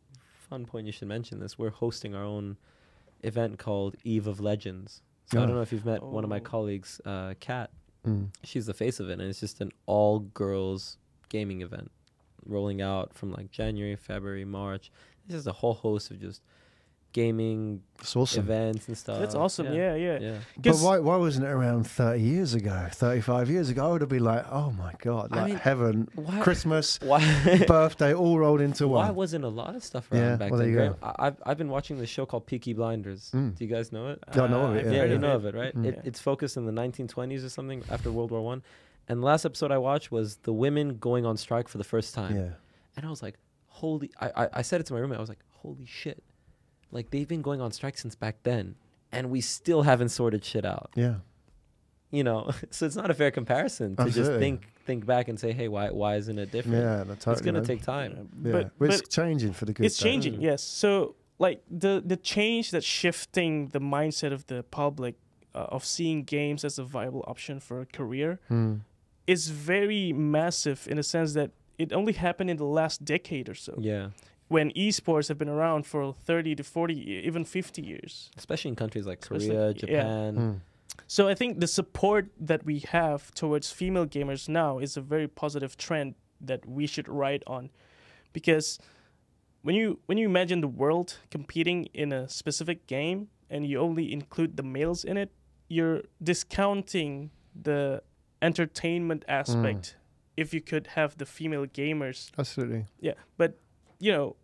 fun point you should mention this. We're hosting our own event called Eve of Legends. So I don't know if you've met one of my colleagues, Kat. She's the face of it, and it's just an all-girls gaming event rolling out from like January, February, March. This is a whole host of just gaming events and stuff. That's awesome. Yeah. But why wasn't it around 30 years ago, 35 years ago? I would have been like, oh my God, like heaven, Christmas, birthday, all rolled into one. Why wasn't a lot of stuff around back well, then? there you I've been watching this show called Peaky Blinders. Do you guys know it? I know of it. Yeah, Yeah, you know of it, right? It's focused in the 1920s or something after World War I. And the last episode I watched was the women going on strike for the first time. Yeah. And I was like, I said it to my roommate. I was like, holy shit. Like, they've been going on strike since back then, and we still haven't sorted shit out. Yeah. you know, so it's not a fair comparison to Absolutely. just think back and say, hey, why isn't it different? Yeah, no, totally. It's gonna man. take time. Yeah, but it's changing for the good. It's though. changing, yes. So like the change that's shifting the mindset of the public of seeing games as a viable option for a career is very massive in the sense that it only happened in the last decade or so. Yeah. When esports have been around for 30 to 40, even 50 years. Especially in countries like Especially- Korea, yeah. Japan. So I think the support that we have towards female gamers now is a very positive trend that we should ride on, because when you imagine the world competing in a specific game and you only include the males in it, you're discounting the entertainment aspect. If you could have the female gamers, Absolutely. yeah, but you know,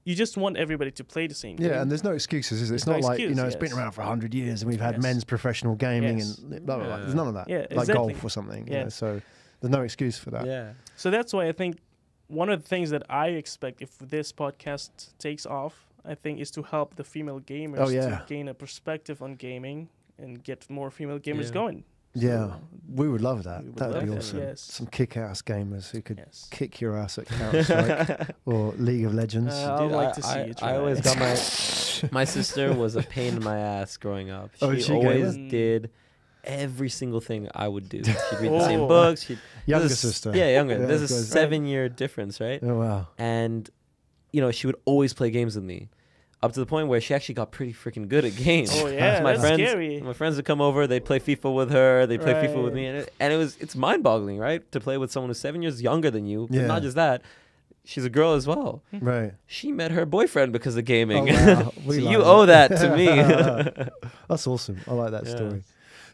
you just want everybody to play the same game. Yeah, and there's no excuses, is it? It's There's not no like, you know, excuse, it's been yes. around for 100 years and we've had Yes. men's professional gaming Yes. and blah, blah, blah. Yeah. There's none of that. Yeah, Like exactly. golf or something. You Yeah. know, so there's no excuse for that. Yeah. So that's why I think one of the things that I expect if this podcast takes off, I think, is to help the female gamers to gain a perspective on gaming and get more female gamers Yeah. going. Yeah, we would love that. We would That would be love that, awesome. yes. Some kick-ass gamers who could Yes. kick your ass at Counter-Strike or League of Legends. I would like to see you try. I always got my sister was a pain in my ass growing up. Oh, She she always gamer? did every single thing I would do. She'd read the same Oh. books. Younger This is- sister. Yeah, younger. Yeah, There's a of course. 7-year difference, right? Oh, wow. And you know, she would always play games with me, up to the point where she actually got pretty freaking good at games. Oh yeah, my that's friends, scary. my friends would come over. They'd play FIFA with her. They'd play FIFA with Right. me, and it's mind-boggling, right? To play with someone who's 7 years younger than you. But Yeah. not just that, she's a girl as well. Right. She met her boyfriend because of gaming. Oh, wow. So We you like owe that that. to me. That's awesome. I like that Yeah. story.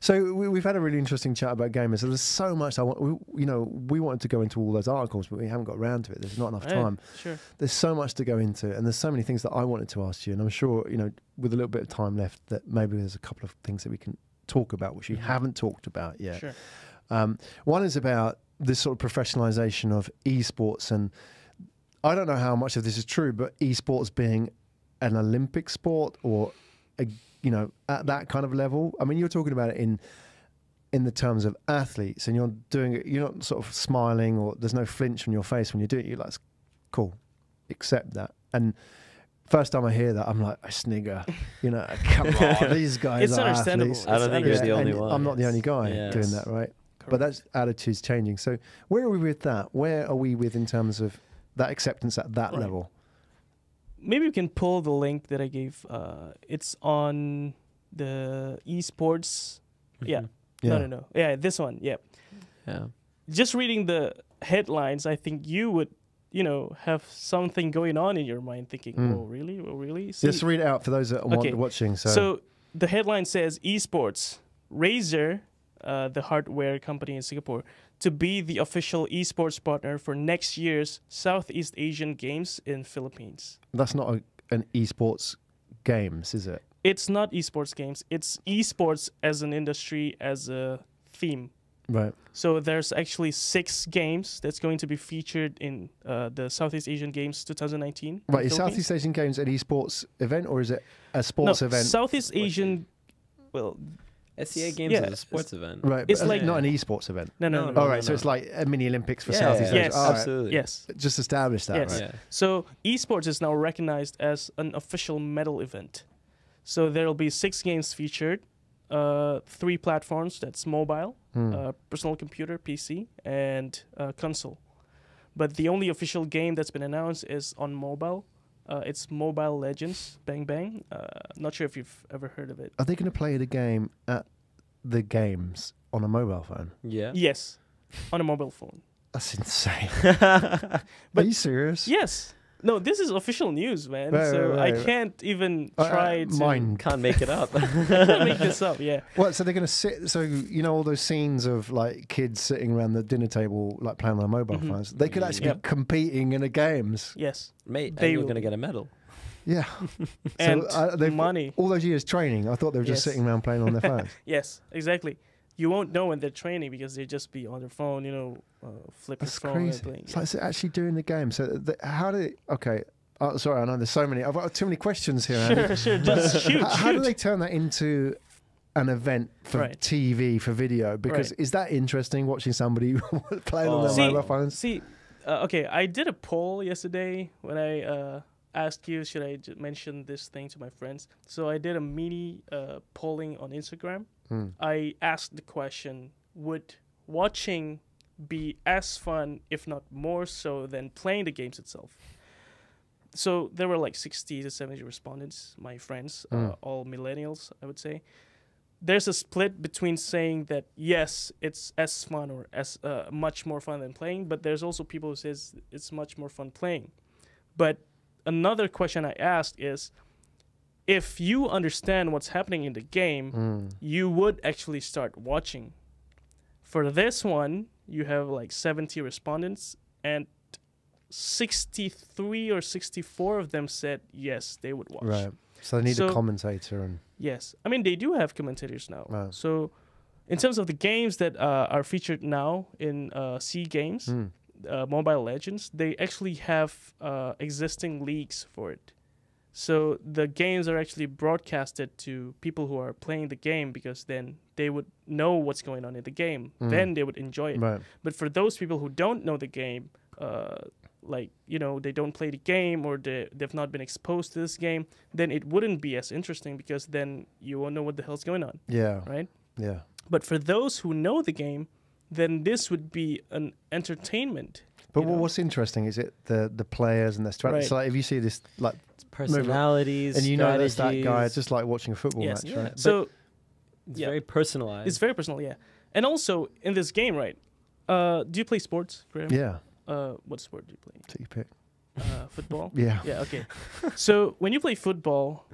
So we've had a really interesting chat about gamers. So there's so much I want. We wanted to go into all those articles, but we haven't got around to it. There's not enough Yeah, time. Sure. There's so much to go into, and there's so many things that I wanted to ask you. And I'm sure, you know, with a little bit of time left, that maybe there's a couple of things that we can talk about which we haven't talked about yet. Sure. One is about this sort of professionalization of esports, and I don't know how much of this is true, but esports being an Olympic sport or you know, at that kind of level. I mean, you're talking about it in the terms of athletes, and you're doing it, you're not sort of smiling, or there's no flinch on your face when you do it. You're like, cool, accept that. And first time I hear that, I'm like, I snigger. You know, come on, these guys It's are understandable. athletes. I don't think you're the only and one. I'm not the only guy Yes. doing that, right? But Correct. that attitude's changing. So where are we with that? Where are we with in terms of that acceptance at that Right. level? Maybe we can pull the link that I gave. It's on the esports. Yeah. Yeah. No. Yeah, this one. Yeah. Yeah. Just reading the headlines, I think you would, you know, have something going on in your mind, thinking, "Oh, really? Oh, really?" See, Just read it out for those that Okay. are watching. so the headline says esports Razer, the hardware company in Singapore, to be the official esports partner for next year's Southeast Asian Games in Philippines. that's not an esports games, is it? It's not esports games. It's esports as an industry, as a theme. Right. So there's actually 6 games that's going to be featured in the Southeast Asian Games 2019. in Right. Is Philippines. Southeast Asian Games an esports event, or is it a sports No, event? Southeast Asian. Well, SEA Games Yeah. is a sports event. Right. It's but like- not an esports event. no. No, All right. So no. it's like a mini Olympics for Yeah, Southeast Asia. Yes. All right. Absolutely. Yes. Just establish that, Yes. right? Yeah. So esports is now recognized as an official medal event. So there will be 6 games featured, 3 platforms. That's mobile, personal computer, PC, and console. But the only official game that's been announced is on mobile. It's Mobile Legends, Bang Bang. Not sure if you've ever heard of it. Are they going to play the game at the games on a mobile phone? Yeah. Yes, on a mobile phone. That's insane. Are you serious? Yes. No, this is official news, man. Right, so right, right. I can't even try to Mine. Can't make it up. make this up. Yeah. What? So they're going to sit? So you know all those scenes of like kids sitting around the dinner table, like playing on their mobile phones. They could actually Yep. be competing in the games. Yes. Mate, They and you're will- going to get a medal. Yeah. And they've- money. All those years training, I thought they were just Yes. sitting around playing on their phones. Yes, exactly. You won't know when they're training because they just be on their phone, flipping That's phone crazy. and playing. It's like they're actually doing the game. So how do? Okay. Sorry, I know there's so many. I've got too many questions here. Andy. Sure, just shoot. How do shoot. they turn that into an event for Right. TV, for video? Because Right. is that interesting, watching somebody playing on Oh. their mobile phones? Okay, I did a poll yesterday when I asked you, should I mention this thing to my friends? So I did a mini polling on Instagram. I asked the question, would watching be as fun, if not more so, than playing the games itself? So there were like 60 to 70 respondents, my friends, all millennials, I would say. There's a split between saying that, yes, it's as fun or as much more fun than playing, but there's also people who says it's much more fun playing. But another question I asked is, if you understand what's happening in the game, you would actually start watching. For this one, you have like 70 respondents, and 63 or 64 of them said yes, they would watch. Right. So they need a So- commentator and Yes. I mean, they do have commentators now. Wow. So in terms of the games that are featured now in C Games, Mobile Legends, they actually have existing leagues for it. So the games are actually broadcasted to people who are playing the game, because then they would know what's going on in the game. Then they would enjoy it. right. But for those people who don't know the game, like, you know, they don't play the game, or they've not been exposed to this game, then it wouldn't be as interesting, because then you won't know what the hell's going on, Yeah. right? Yeah. But for those who know the game, then this would be an entertainment. But you know? what's interesting is the players and their strategy. Right. So like, if you see this like Personalities, and you know that's that guy, strategies. it's just like watching a football Yes. match, Yeah. right? So It's yeah. very personalized. it's very personal, yeah. And also in this game, right? Do you play sports, Graham? Yeah. What sport do you play? Take your pick. Football? Yeah. Yeah, okay. So when you play football,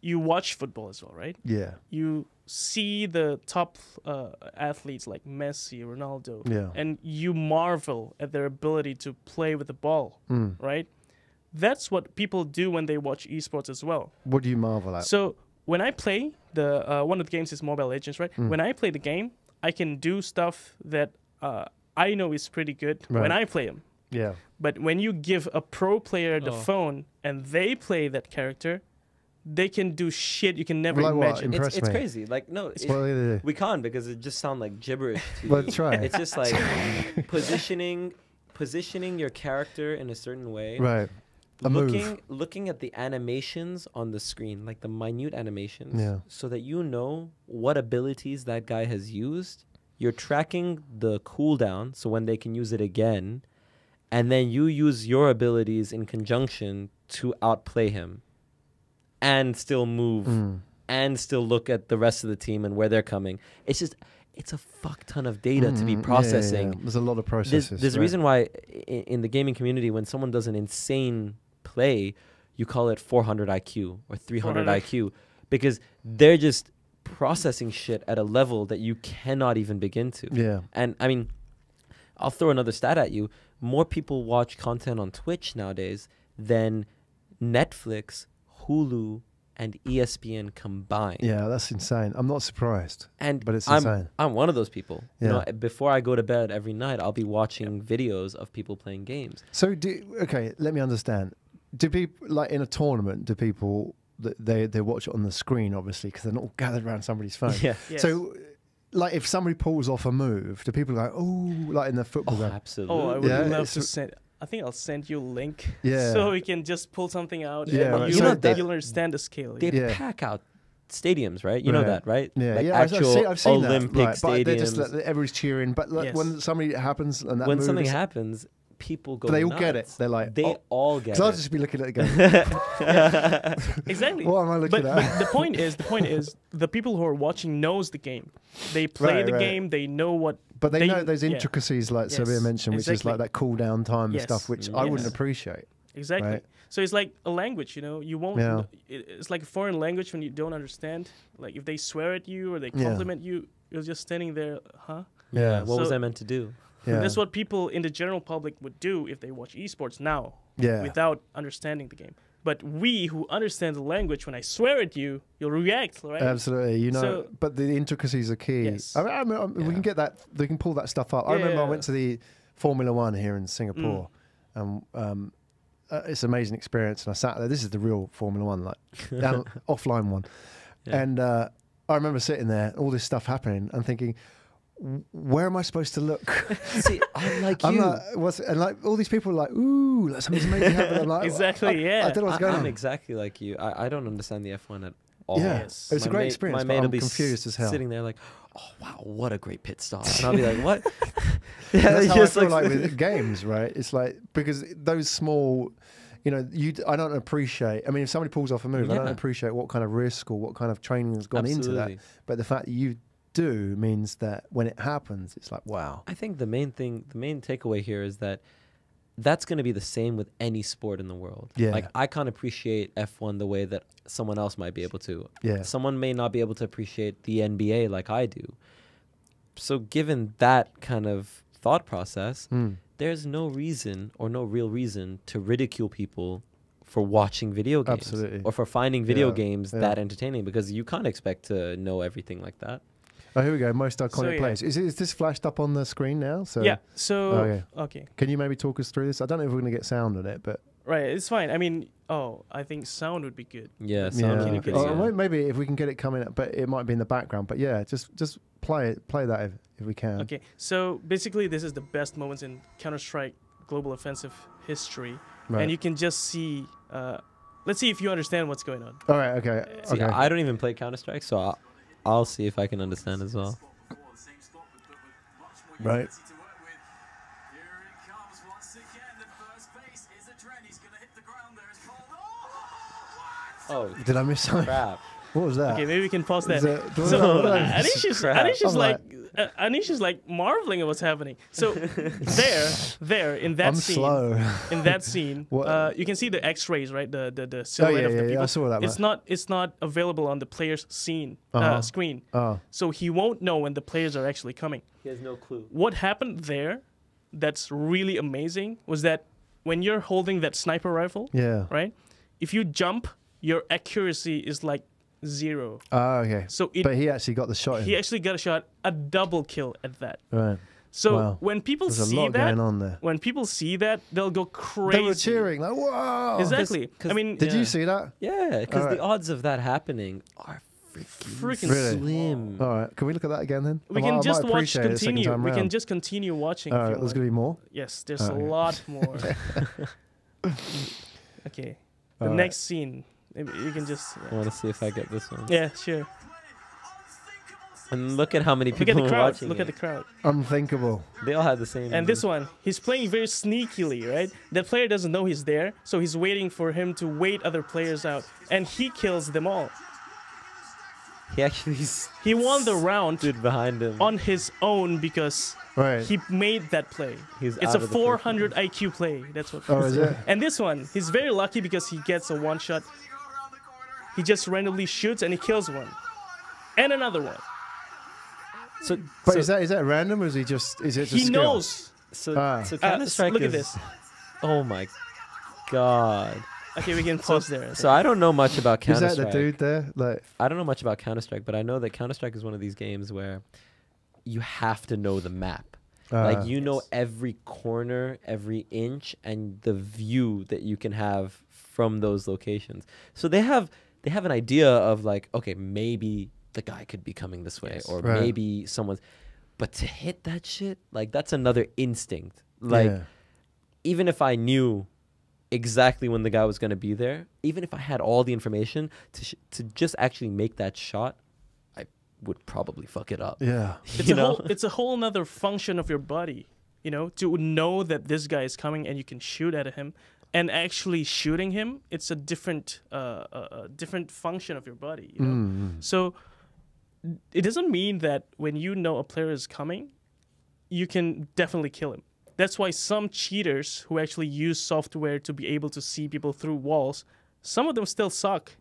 you watch football as well, right? Yeah. You see the top athletes like Messi, Ronaldo, Yeah. and you marvel at their ability to play with the ball, right? That's what people do when they watch esports as well. What do you marvel at? So when I play the one of the games is Mobile Legends, right? When I play the game, I can do stuff that I know is pretty good when Right. I play them. Yeah. But when you give a pro player the phone and they play that character, they can do shit you can never Like what? imagine. Impress it's me. crazy. Like no, What do they do? we can't, because it just sound like gibberish to Well, you. try. It's just like positioning your character in a certain way. Right. A move. Looking at the animations on the screen, like the minute animations, Yeah. so that you know what abilities that guy has used. You're tracking the cooldown, so when they can use it again, and then you use your abilities in conjunction to outplay him, and still move, and still look at the rest of the team and where they're coming. It's a fuck ton of data to be processing. Yeah. There's a lot of processes. There's a right? reason why in the gaming community, when someone does an insane play, you call it 400 IQ or 300 400. IQ, because they're just processing shit at a level that you cannot even begin to. Yeah. And I mean, I'll throw another stat at you. More people watch content on Twitch nowadays than Netflix, Hulu, and ESPN combined. Yeah, that's insane. I'm not surprised. And But it's insane. I'm one of those people. Yeah. You know, before I go to bed every night, I'll be watching videos of people playing games. So okay, let me understand. Do people like in a tournament? Do people they watch it on the screen, obviously, because they're not all gathered around somebody's phone? Yeah. Yes. So, like, if somebody pulls off a move, do people go, "Oh," like in the football Oh, game? absolutely. Oh, I would Yeah, love it's- to send. I think I'll send you a link, Yeah. so we can just pull something out. Yeah, and right. you'll, So know, that- you'll understand the scale. They Yeah. pack out stadiums, right? You know Right. that, right? Yeah, Like yeah. actual I've seen Olympic that. Right, stadiums. but they're just like, everybody's cheering. But like, Yes. when something happens and that When move something is- happens, people go. But they all get it. nuts. They're like, they oh. all get Because I'll it. just be looking at it going, Exactly. what am I looking But at? the point is, the people who are watching knows the game. They play Right, the right. game. They know what. But they know those yeah. intricacies, like Yes, Sabir mentioned, which is exactly. like that cool down time Yes. and stuff, which I wouldn't Yes. appreciate. Exactly. Right. So it's like a language, you know. You won't. Yeah. It's like a foreign language when you don't understand. Like if they swear at you or they Yeah. compliment you, you're just standing there, huh? Yeah. What was So- I meant to do? Yeah. That's what people in the general public would do if they watch esports now, Yeah. without understanding the game. But we who understand the language, when I swear at you, you'll react, right? Absolutely, you know. So- but the intricacies are key. Yes. I mean, we can get that. They can pull that stuff up. I Yeah, remember I yeah. went to the Formula One here in Singapore, and it's an amazing experience. And I sat there. This is the real Formula One, like offline one, Yeah. and I remember sitting there, all this stuff happening, and thinking, where am I supposed to look? See, I'm like I'm you. and like all these people are like, ooh, like something's amazing happening. I'm like, Exactly, I don't know what's going I'm on. exactly like you. I don't understand the F1 at all. Yeah, Yes. it's a My great mate- experience. My But mate will I'm be confused as hell. sitting there like, oh wow, what a great pit stop, and I'll be like, what? Yeah, That's it's how I just feel like with games, right? It's like because those small, you know, I don't appreciate. I mean, if somebody pulls off a move, I don't Yeah. appreciate what kind of risk or what kind of training has gone into that. Absolutely. But the fact that you do means that when it happens, it's like, wow. I think the main takeaway here is that that's going to be the same with any sport in the world. Yeah. Like I can't appreciate F1 the way that someone else might be able to. Yeah. Someone may not be able to appreciate the NBA like I do. So given that kind of thought process, there's no reason or no real reason to ridicule people for watching video games. Absolutely. Or for finding video Yeah. games Yeah. that entertaining, because you can't expect to know everything like that. Oh, here we go. Most iconic yeah. players. Is this flashed up on the screen now? So Yeah. So Okay. okay. Can you maybe talk us through this? I don't know if we're going to get sound on it, but Right, it's fine. I mean, I think sound would be good. Yeah, yeah. sounds really good. Or maybe if we can get it coming up, but it might be in the background. But yeah, just play that if we can. Okay, so basically, this is the best moments in Counter-Strike Global Offensive history, Right. and you can just see. Let's see if you understand what's going on. All right. Okay. See, Okay. I don't even play Counter-Strike, so I'll see if I can understand as well. Right. Oh, Did I miss something? crap. What was that? Okay, maybe we can pause that. Is that- So Crap. Anisha's like marveling at what's happening. So there in that I'm scene, slow. in that scene, What? you can see the X-rays, right? The Oh silhouette yeah, of the yeah, people. yeah. I saw that. It's not available on the player's screen. Screen. Oh, So he won't know when the players are actually coming. He has no clue. What happened there that's really amazing was that when you're holding that sniper rifle, yeah. right? If you jump, your accuracy is like 0. Oh, okay. So But he actually got the shot in. he actually got a shot, a double kill at that. Right. So Wow. when people There's a see lot that, going on there. when people see that, they'll go crazy. They were cheering like, "Whoa!" Exactly. 'Cause I mean, Did yeah. you see that? Yeah, because Alright. the odds of that happening are freaking Really? slim. All right. Can we look at that again then? We I can might just watch, appreciate it the second continue. time We can round. just continue watching. All if right. you There's want. gonna be more. Yes, there's a Okay. lot more. Okay. The Alright. next scene. Maybe you can just. I want to see if I get this one. Yeah, sure. And look at how many Look at people the are crowd. watching Look it. at the crowd. Unthinkable. They all had the same. And this one, he's playing very sneakily, right? The player doesn't know he's there, so he's waiting for him to wait other players out, and he kills them all. He actually He won the round stood behind him. on his own because Right. he made that play. He's It's out a of the 400 IQ play. That's what. Oh, is it? And this one, he's very lucky because he gets a one shot. He just randomly shoots and he kills one, and another one. So, But so, is that random or is he just? Is it just He skill? knows. so, Ah. so Counter-Strike Look is. at this. Oh my god. Okay, we can pause there. So I don't know much about Is Counter-Strike. that the dude there? Like, I don't know much about Counter-Strike, but I know that Counter-Strike is one of these games where you have to know the map. Like you know Yes. every corner, every inch, and the view that you can have from those locations. So they have an idea of like, okay, maybe the guy could be coming this way, Yes. or Right. maybe someone's. But to hit that shit, like that's another instinct. Like yeah. even if I knew exactly when the guy was going to be there, even if I had all the information to just actually make that shot, I would probably fuck it up. Yeah. It's a whole nother function of your body, to know that this guy is coming and you can shoot at him, and actually shooting him, it's a different function of your body. So it doesn't mean that when you know a player is coming, you can definitely kill him. That's why some cheaters who actually use software to be able to see people through walls, some of them still suck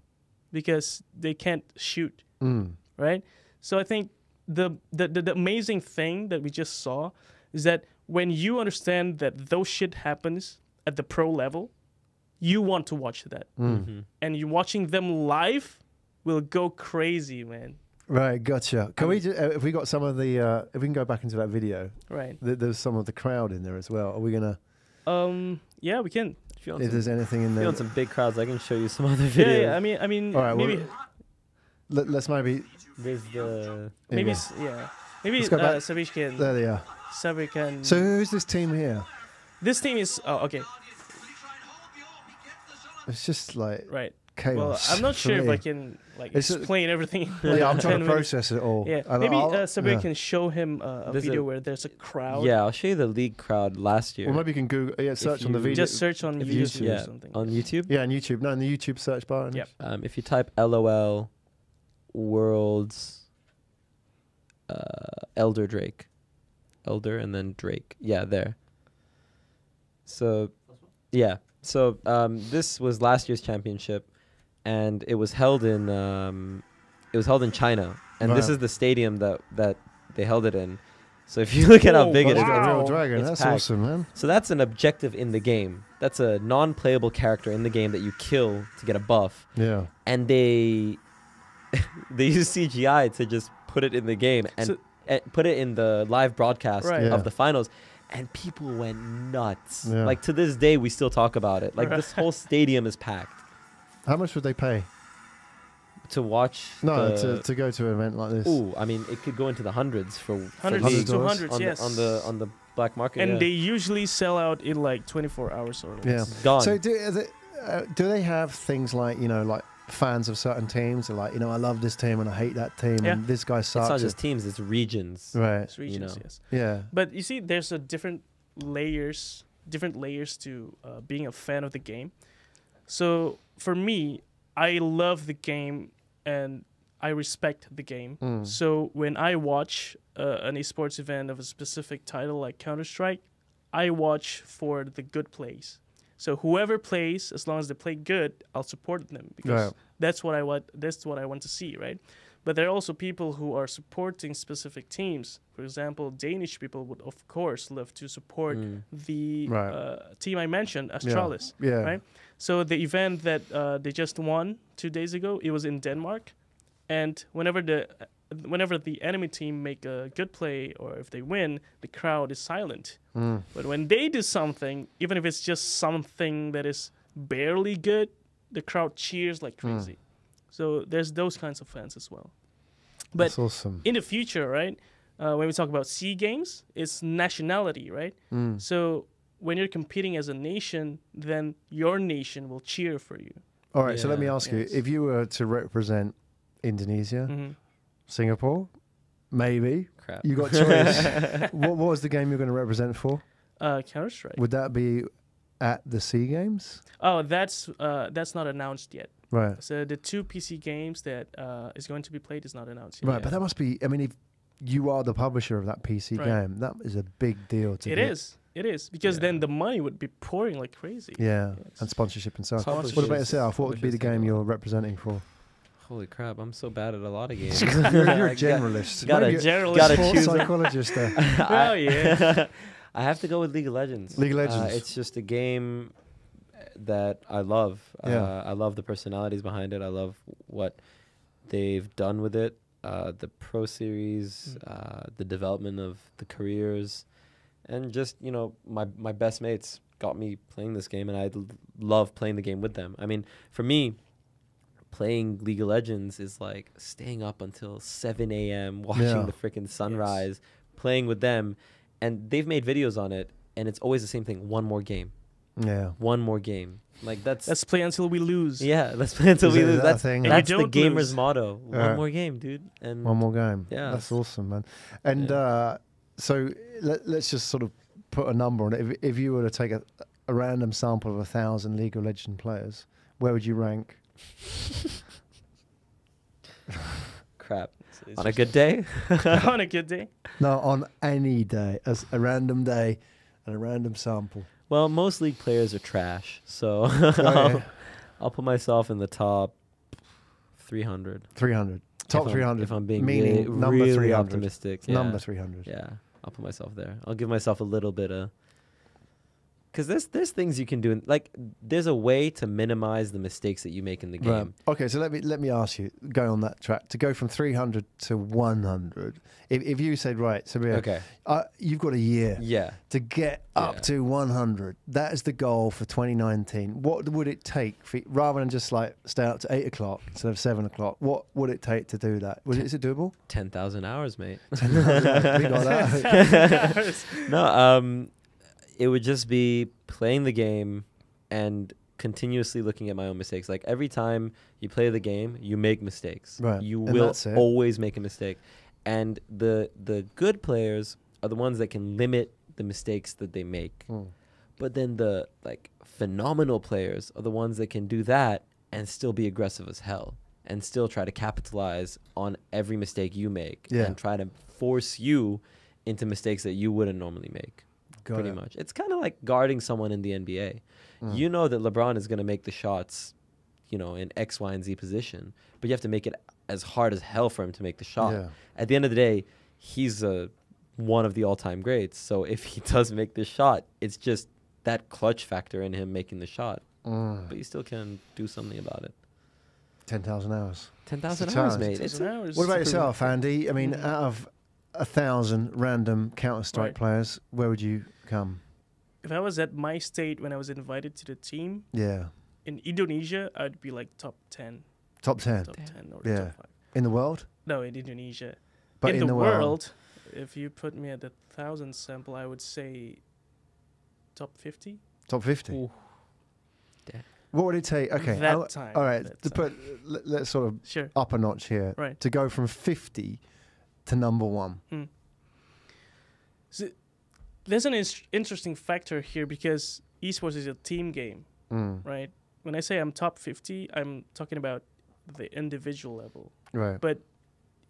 because they can't shoot, right? So I think the amazing thing that we just saw is that when you understand that those shit happens at the pro level, you want to watch that. And you watching them live will go crazy, man. Right, gotcha. Can we, if we got some of the, if we can go back into that video, Right. there's some of the crowd in there as well. Are we gonna? Yeah, we can. If you want If some, there's anything in if you there, want some big crowds, I can show you some other videos. Yeah, I mean, All right, well, maybe. let's maybe. There's the Maybe Yeah. maybe Let's go back. Sabir can. There they are. Sabir can. So who's this team here? This team is okay. It's just like Right. chaos. Well, I'm not for sure if me. I can like It's explain everything. in Yeah, I'm 10 trying to minutes. process it all. Yeah, And maybe Sabir yeah. can show him a There's video a- where there's a crowd. Yeah, I'll show you the league crowd last year. Well, maybe you can Google. Yeah, search on the you video. Just search on If YouTube you- or yeah, something. on YouTube. Yeah, on YouTube. No, in the YouTube search bar. Yep. If you type LOL Worlds Elder Drake, Elder and then Drake. Yeah, there. So, yeah. So this was last year's championship, and it was held in China, and this Wow. is the stadium that they held it in. So if you look at how Oh, big But it it's is, got a real Wow. dragon. It's That's packed. awesome, man. so that's an objective in the game. That's a non-playable character in the game that you kill to get a buff, Yeah. and they use CGI to just put it in the game and So- put it in the live broadcast Right. Yeah. of the finals, and people went nuts. Yeah. Like to this day, we still talk about it. Like this whole stadium is packed How much would they pay? to watch. No, the, to go to an event like this. Ooh, I mean, it could go into the hundreds for Hundreds, leagues to $100 hundreds, on yes. the black market. and yeah. they usually sell out in like 24 hours or less. Yeah. It's gone. So do they have things like, like fans of certain teams are like, I love this team and I hate that team Yeah. and this guy it's sucks. not just teams; it's regions. Right. It's regions, know. yes. Yeah. But you see, there's a different layers to being a fan of the game. So for me, I love the game and I respect the game. Mm. So when I watch an esports event of a specific title like Counter-Strike, I watch for the good plays. So whoever plays, as long as they play good, I'll support them because Right. that's what I want. That's what I want to see, right? But there are also people who are supporting specific teams. For example, Danish people would, of course, love to support the Right. team I mentioned, Astralis. Yeah. Right? So the event that they just won 2 days ago, it was in Denmark, and whenever the enemy team make a good play or if they win, the crowd is silent. Mm. But when they do something, even if it's just something that is barely good, the crowd cheers like crazy. So there's those kinds of fans as well. But That's awesome. in the future, right, when we talk about SEA Games, it's nationality, right? Mm. So when you're competing as a nation, then your nation will cheer for you. All right. So let me Yeah. ask you, Yes. if you were to represent Indonesia, Mhm. Singapore, maybe Crap. you got choice. what was the game you're going to represent for? Counter-Strike. Would that be at the SEA Games? Oh, that's not announced yet. Right. So the 2 PC games that is going to be played is not announced yet. Right, but that must be. I mean, if you are the publisher of that PC Right. game, that is a big deal to It get. is. It is because Yeah. then the money would be pouring like crazy. Yeah, Yes. and sponsorship and so on. Publishers- What about yourself? What would be the publishers game take a you're representing for? Holy crap! I'm so bad at a lot of games. you're a I generalist. gotta- Maybe you're Generalist. gotta sports choose a- psychologist there. Oh yeah. I have to go with League of Legends. League of Legends. It's just a game that I love. Yeah. I love the personalities behind it. I love what they've done with it. The Pro Series, the development of the careers, and just my best mates got me playing this game, and I love playing the game with them. I mean, for me, playing League of Legends is like staying up until 7 a.m. watching Yeah. the freaking sunrise, playing with them, and they've made videos on it, and it's always the same thing. One more game. Yeah. One more game. Like that's Let's play until we lose. yeah. Let's play until Is we it lose. that That's thing? And that's you the don't gamer's lose. motto. Yeah. One more game, dude. And One more game. Yeah. That's awesome, man. And so let's just sort of put a number on it. If you were to take a random sample of 1,000 League of Legends players, where would you rank? crap. It's On a just- good day, on a good day. No, on any day, as a random day and a random sample. well, most league players are trash, so yeah. I'll put myself in the top 300. 300. Top If I'm- 300. If I'm being meaning really, number really 300. optimistic. Yeah. Number 300. Yeah, I'll put myself there. I'll give myself a little bit of Because there's things you can do. Like, there's a way to minimize the mistakes that you make in the game. Right. Okay, so let me ask you, go on that track, to go from 300 to 100. If you said, right, Sabir, Okay. you've got a year Yeah. to get up to 100. That is the goal for 2019. What would it take, rather than just like stay up to 8 o'clock instead of 7 o'clock? What would it take to do that? Is it doable? 10,000 hours, mate. 10,000 hours. We got that. No, it would just be playing the game and continuously looking at my own mistakes. Like, every time you play the game, you make mistakes. Right. You And will that's it. always make a mistake. And the good players are the ones that can limit the mistakes that they make. But then the like phenomenal players are the ones that can do that and still be aggressive as hell and still try to capitalize on every mistake you make and try to force you into mistakes that you wouldn't normally make. Pretty much. It's kind of like guarding someone in the NBA. You know that LeBron is going to make the shots, in X, Y, and Z position, but you have to make it as hard as hell for him to make the shot. Yeah. At the end of the day, he's one of the all-time greats. So if he does make this shot, it's just that clutch factor in him making the shot. But you still can do something about it. 10,000 hours. 10,000 It's a hours, challenge. mate. 10,000 hours. What about yourself, Andy? I mean, out of 1,000 random Counter-Strike Right. players, where would you come? If I was at my state when I was invited to the team Yeah. in Indonesia, I'd be like top 10. Top 10 Top 10 or Yeah. top 5. in the world? No, in Indonesia. But in the world. world, if you put me at the 1,000 sample, I would say top 50. Top 50. Ooh. What would it take? Okay. That time. All right. that To time. put, let's sort of Sure. up a notch here. Right. To go from 50 to number 1. So there's an interesting factor here because esports is a team game, right? When I say I'm top 50, I'm talking about the individual level. Right. But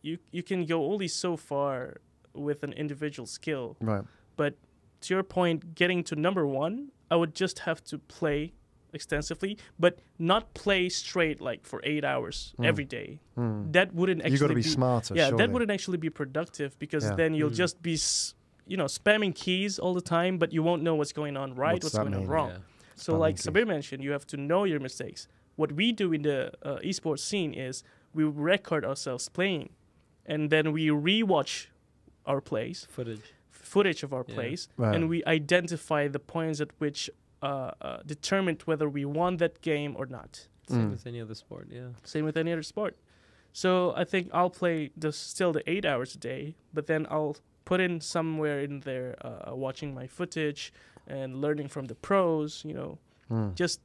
you can go only so far with an individual skill. Right. But to your point, getting to number 1, I would just have to play extensively, but not play straight like for 8 hours every day. That wouldn't actually You've got to be smarter. yeah, surely. that wouldn't actually be productive because Yeah. then you'll just be, spamming keys all the time, but you won't know what's going on right, What's what's that going on mean? wrong. Yeah. So, Spamming like keys. Sabir mentioned, you have to know your mistakes. What we do in the esports scene is we record ourselves playing, and then we rewatch our plays, footage of our Yeah. plays, Right. and we identify the points at which determined whether we won that game or not. Same as any other sport, yeah. Same with any other sport. So I think I'll play still the 8 hours a day, but then I'll put in somewhere in there watching my footage and learning from the pros, just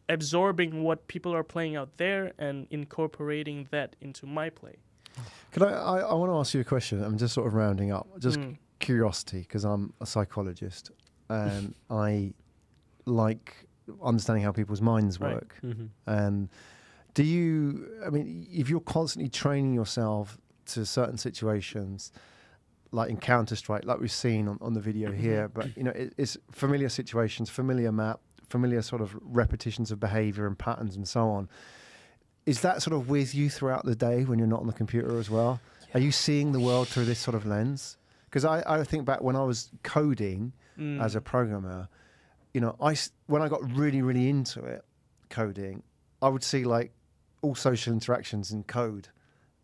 absorbing what people are playing out there and incorporating that into my play. Could I want to ask you a question. I'm just sort of rounding up. Just curiosity, because I'm a psychologist and I like understanding how people's minds Right. work. Mm-hmm. And if you're constantly training yourself to certain situations, like in Counter-Strike, like we've seen on the video here, but it's familiar situations, familiar map, familiar sort of repetitions of behavior and patterns and so on. Is that sort of with you throughout the day when you're not on the computer as well? Yeah. Are you seeing the world through this sort of lens? Because I think back when I was coding as a programmer, when I got really, really into it, coding, I would see like all social interactions in code.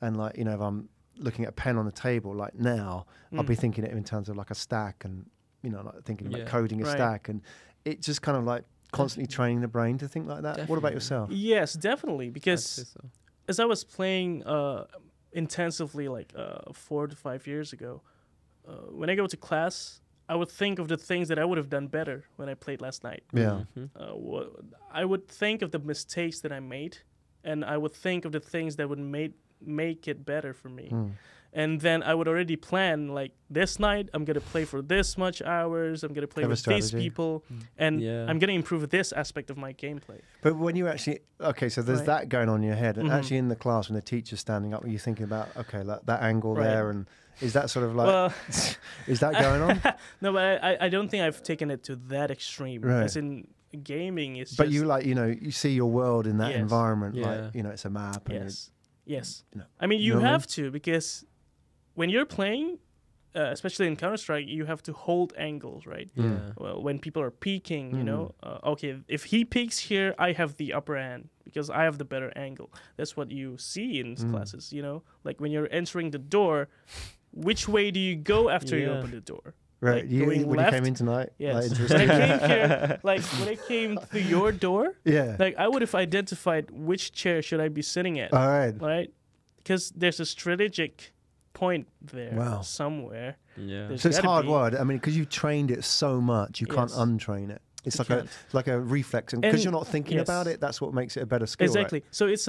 And like, if I'm looking at a pen on the table, like now, I'll be thinking it in terms of like a stack and, like thinking about coding a stack. And it just kind of like constantly training the brain to think like that. Definitely. What about yourself? Yes, definitely. I'd say Because so. as I was playing intensively like 4 to 5 years ago, when I go to class, I would think of the things that I would have done better when I played last night. Yeah. I would think of the mistakes that I made, and I would think of the things that would make it better for me. And then I would already plan, like, this night I'm going to play for this much hours, I'm going to play Have a with these strategy. people, and Yeah. I'm going to improve this aspect of my gameplay. But when you actually, so there's Right. that going on in your head, and Mhm. actually in the class when the teacher's standing up, are you thinking about, like that angle Right. there, and is that sort of like, Well, is that going on? no, but I don't think I've taken it to that extreme. Right. As in gaming is But just... you like, you see your world in that Yes. environment, Yeah. like, it's a map. And Yes. Yes. You know- I mean, you you know what I have to, because when you're playing, especially in Counter-Strike, you have to hold angles, right? Yeah. Well, when people are peeking, you know, okay, if he peeks here, I have the upper hand because I have the better angle. That's what you see in classes, you know, like when you're entering the door, which way do you go after you open the door? Right. Like You, going when left? you came in tonight, Yes. like, into the When I studio. came here, like when I came to your door, Yeah. like I would have identified which chair should I be sitting at, All right. right? Because there's a strategic point there Wow. somewhere. Yeah. There's So it's gotta hard be. word. I mean, because you've trained it so much, you can't Yes. untrain it. It's You like can't. like a reflex, and because And- you're not thinking yes. about it, that's what makes it a better skill. right? Exactly. So it's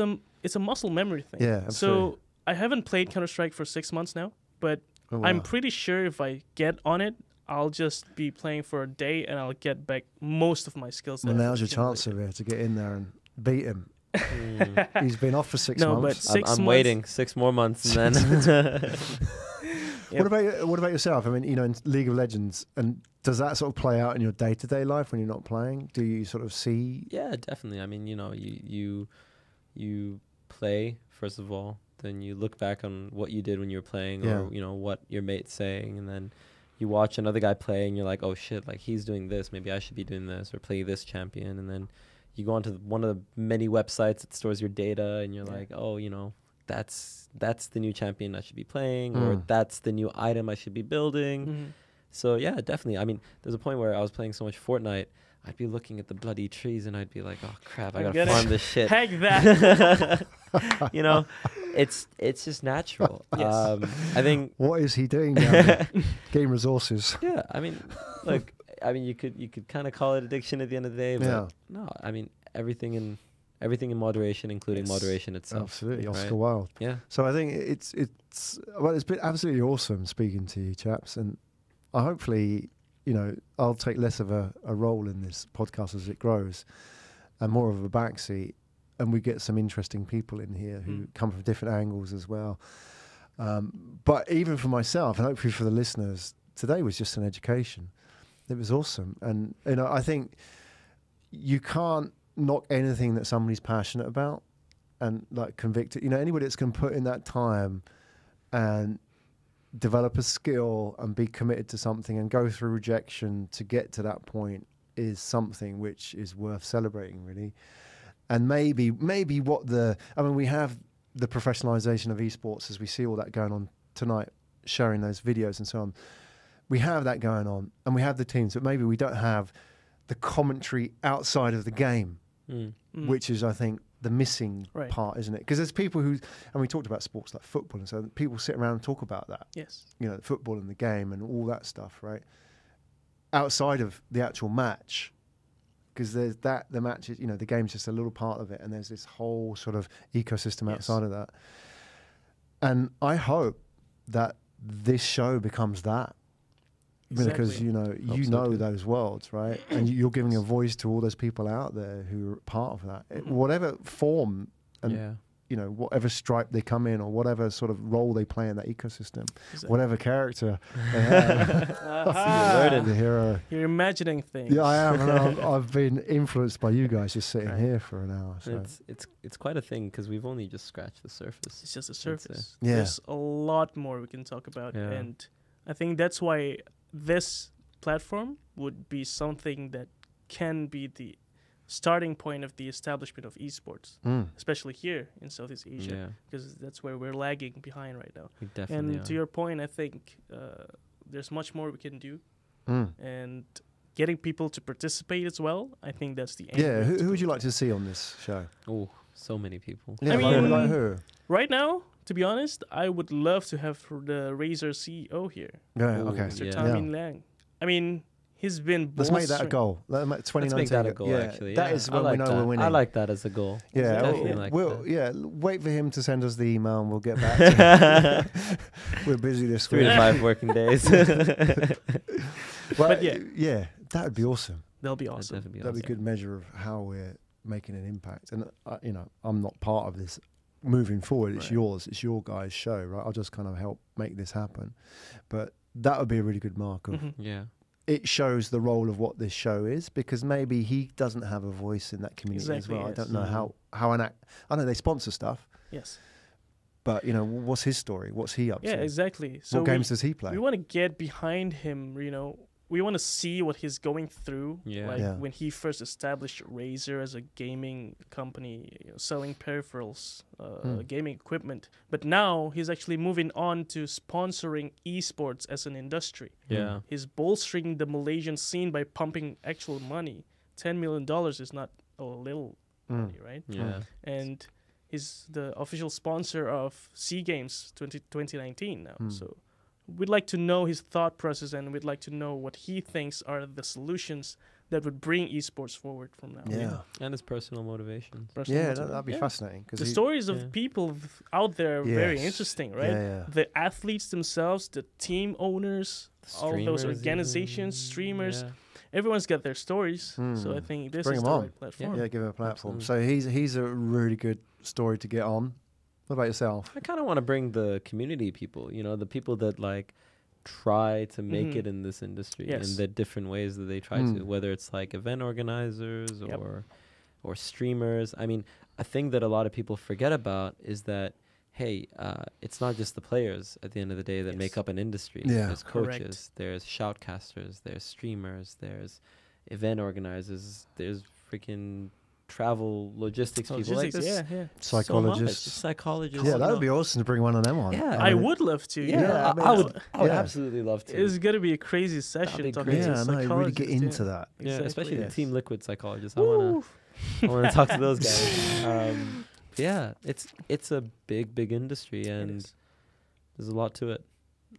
a muscle memory thing. Yeah, absolutely. So I haven't played Counter-Strike for 6 months now, but Oh, wow. I'm pretty sure if I get on it, I'll just be playing for a day and I'll get back most of my skills. Well, that I've now's your chance, accumulated. Sabir, to get in there and beat him. Mm. He's been off for 6 No, months. but 6 I'm months. waiting 6 more months and then. What about yourself? I mean, you know, in League of Legends, and does that sort of play out in your day-to-day life when you're not playing? Do you sort of see? Yeah, definitely. I mean, you know, you play first of all, then you look back on what you did when you were playing, Yeah. or you know what your mate's saying, and then you watch another guy play, and you're like, oh shit, like he's doing this, maybe I should be doing this, or play this champion, and then you go onto one of the many websites that stores your data, and you're like, oh, you know, that's the new champion I should be playing, or that's the new item I should be building. Mhm. So yeah, definitely. I mean, there's a point where I was playing so much Fortnite, I'd be looking at the bloody trees and I'd be like, oh crap, I I'm gotta gonna farm this shit. Heck that. You know, it's just natural. Yes. I think, What is he doing down there? Game resources. yeah. I mean, look, I mean, you could kind of call it addiction at the end of the day, but Yeah. no. I mean, everything in moderation, including Yes. moderation itself. Absolutely, right? Oscar Wilde. Yeah. So I think it's been absolutely awesome speaking to you chaps, and I hopefully, you know, I'll take less of a role in this podcast as it grows, and more of a backseat, and we get some interesting people in here who come from different angles as well. But even for myself, and hopefully for the listeners, today was just an education. It was awesome, and you know, I think you can't knock anything that somebody's passionate about and like convicted. You know, anybody that's going to put in that time and develop a skill and be committed to something and go through rejection to get to that point is something which is worth celebrating, really. And maybe we have the professionalization of esports as we see all that going on tonight, sharing those videos and so on. We have that going on, and we have the teams, but maybe we don't have the commentary outside of the game, which is, I think, the missing part, isn't it? Because there's people who, and we talked about sports like football, and so people sit around and talk about that. Yes. You know, football and the game and all that stuff, right? Outside of the actual match, because there's that, the match is, you know, the game's just a little part of it, and there's this whole sort of ecosystem outside of that. And I hope that this show becomes that. Because, Exactly. you know, Hope so too. those worlds, right? And you're giving a voice to all those people out there who are part of that. Whatever form and, Yeah. you know, whatever stripe they come in or whatever sort of role they play in that ecosystem, Exactly. whatever character they have, Aha. the hero. You're imagining things. Yeah, I am. And I've been influenced by you guys just sitting here for an hour. So. It's quite a thing because we've only just scratched the surface. It's just a I'd say. surface. Yeah. There's a lot more we can talk about. Yeah. And I think that's why this platform would be something that can be the starting point of the establishment of esports, especially here in Southeast Asia, because that's where we're lagging behind right now. We definitely And to are. your point, I think there's much more we can do. And getting people to participate as well, I think that's the aim. Yeah, who would you like to see on this show? Oh, so many people. Yeah, I mean, like who? Right now, to be honest, I would love to have the Razer CEO here, Yeah, Ooh, okay. Mr. Yeah. Tamin Lang. I mean, he's been Let's make that a bolstering- goal. 2019. Let's make that a goal, yeah, actually. That yeah. is I when like we know that. we're winning. I like that as a goal. Yeah, Definitely like we'll that. wait for him to send us the email and we'll get back to him. We're busy this 3 week. to 5 working days. But yeah. that would be awesome. They'll be awesome. That'd definitely be That'd be a good measure of how we're making an impact. And you know, I'm not part of this moving forward. It's Right. yours. It's your guys' show, right? I'll just kind of help make this happen. But that would be a really good mark of Mhm. Yeah. it shows the role of what this show is, because maybe he doesn't have a voice in that community Exactly, as well. yes. I don't know how I know they sponsor stuff, Yes. but you know, what's his story? What's he up Yeah, to? exactly. So What games does he play? we want to get behind him, we want to see what he's going through. Yeah. Like Yeah. when he first established Razer as a gaming company, selling peripherals, gaming equipment. But now he's actually moving on to sponsoring esports as an industry. Yeah. He's bolstering the Malaysian scene by pumping actual money. $10 million is not a little money, right? Yeah. And he's the official sponsor of SEA Games 2019 now. So we'd like to know his thought process, and we'd like to know what he thinks are the solutions that would bring esports forward from now. Yeah. And his personal motivations. Personal Yeah, motivation. that'd be Yeah. fascinating. The stories of people out there are very Yes. interesting, right? Yeah. The athletes themselves, the team owners, all those Streamers organizations, even. streamers, Yeah. everyone's got their stories. So I think this Bring is 'em the on. right platform. Yeah, give him a platform. Absolutely. So he's a really good story to get on. What about yourself? I kind of want to bring the community people, the people that like try to make it in this industry Yes. in the different ways that they try to, whether it's like event organizers Yep. or streamers. I mean, a thing that a lot of people forget about is that, hey, it's not just the players at the end of the day that make up an industry. Yeah. There's Correct. coaches, there's shoutcasters, there's streamers, there's event organizers, there's freaking travel logistics people. Like Logistics, this, yeah. Psychologists. psychologists. Yeah, that would be awesome to bring one of them on. Yeah. I would love to. Yeah, I mean, I would yeah. absolutely love to. It's gonna be a crazy session be talking great. to Yeah, no, really get psychologists, into that. Yeah, Exactly. especially Yes. the Team Liquid psychologists. I wanna talk to those guys. Yeah, it's a big industry, It and is. there's a lot to it.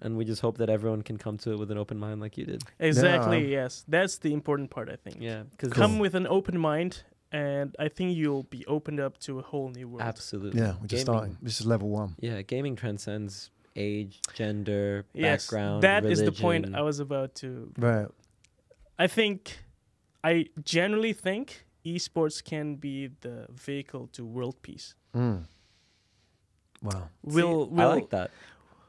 And we just hope that everyone can come to it with an open mind, like you did. Exactly. Yeah. Yes, that's the important part. I think. Yeah, because Come with an open mind, and I think you'll be opened up to a whole new world. absolutely. Yeah, we're just starting. This is level 1. Yeah, gaming transcends age, gender, Yes, background. that is the point religion. I was about to. Right. I generally think esports can be the vehicle to world peace. Wow. I like that.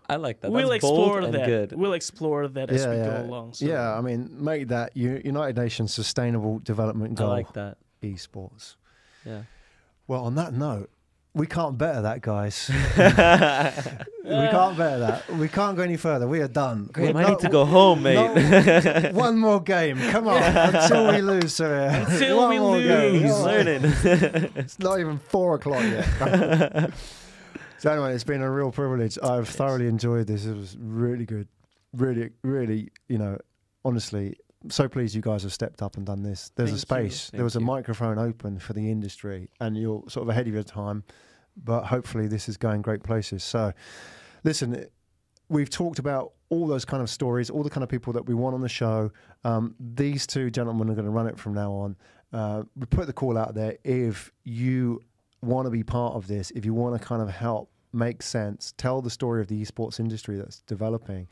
I like that. We'll That's bold explore and that. good. We'll explore that as we go along. So. Yeah, I mean, make that United Nations Sustainable Development I Goal like that. esports. Yeah. Well, on that note, we can't better that, guys. We can't better that. We can't go any further. We are done. Graham, Well, I need to go home, mate. one more game. Come on. Until we lose, sir. Until One we more game. lose. He's Come on. learning. It's not even 4 o'clock yet. So anyway, it's been a real privilege. I've thoroughly enjoyed this. It was really good. Really, really, honestly, so pleased you guys have stepped up and done this. There's a Thank you. space. There was a Thank you. microphone open for the industry, and you're sort of ahead of your time, but hopefully this is going great places. So listen, we've talked about all those kind of stories, all the kind of people that we want on the show. These two gentlemen are going to run it from now on. We put the call out there. If you want to be part of this, if you want to kind of help make sense, tell the story of the esports industry that's developing,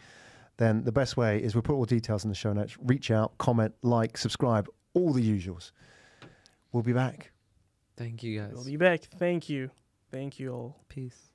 then the best way is we'll put all details in the show notes. Reach out, comment, like, subscribe, all the usuals. We'll be back. Thank you, guys. We'll be back. Thank you. Thank you all. Peace.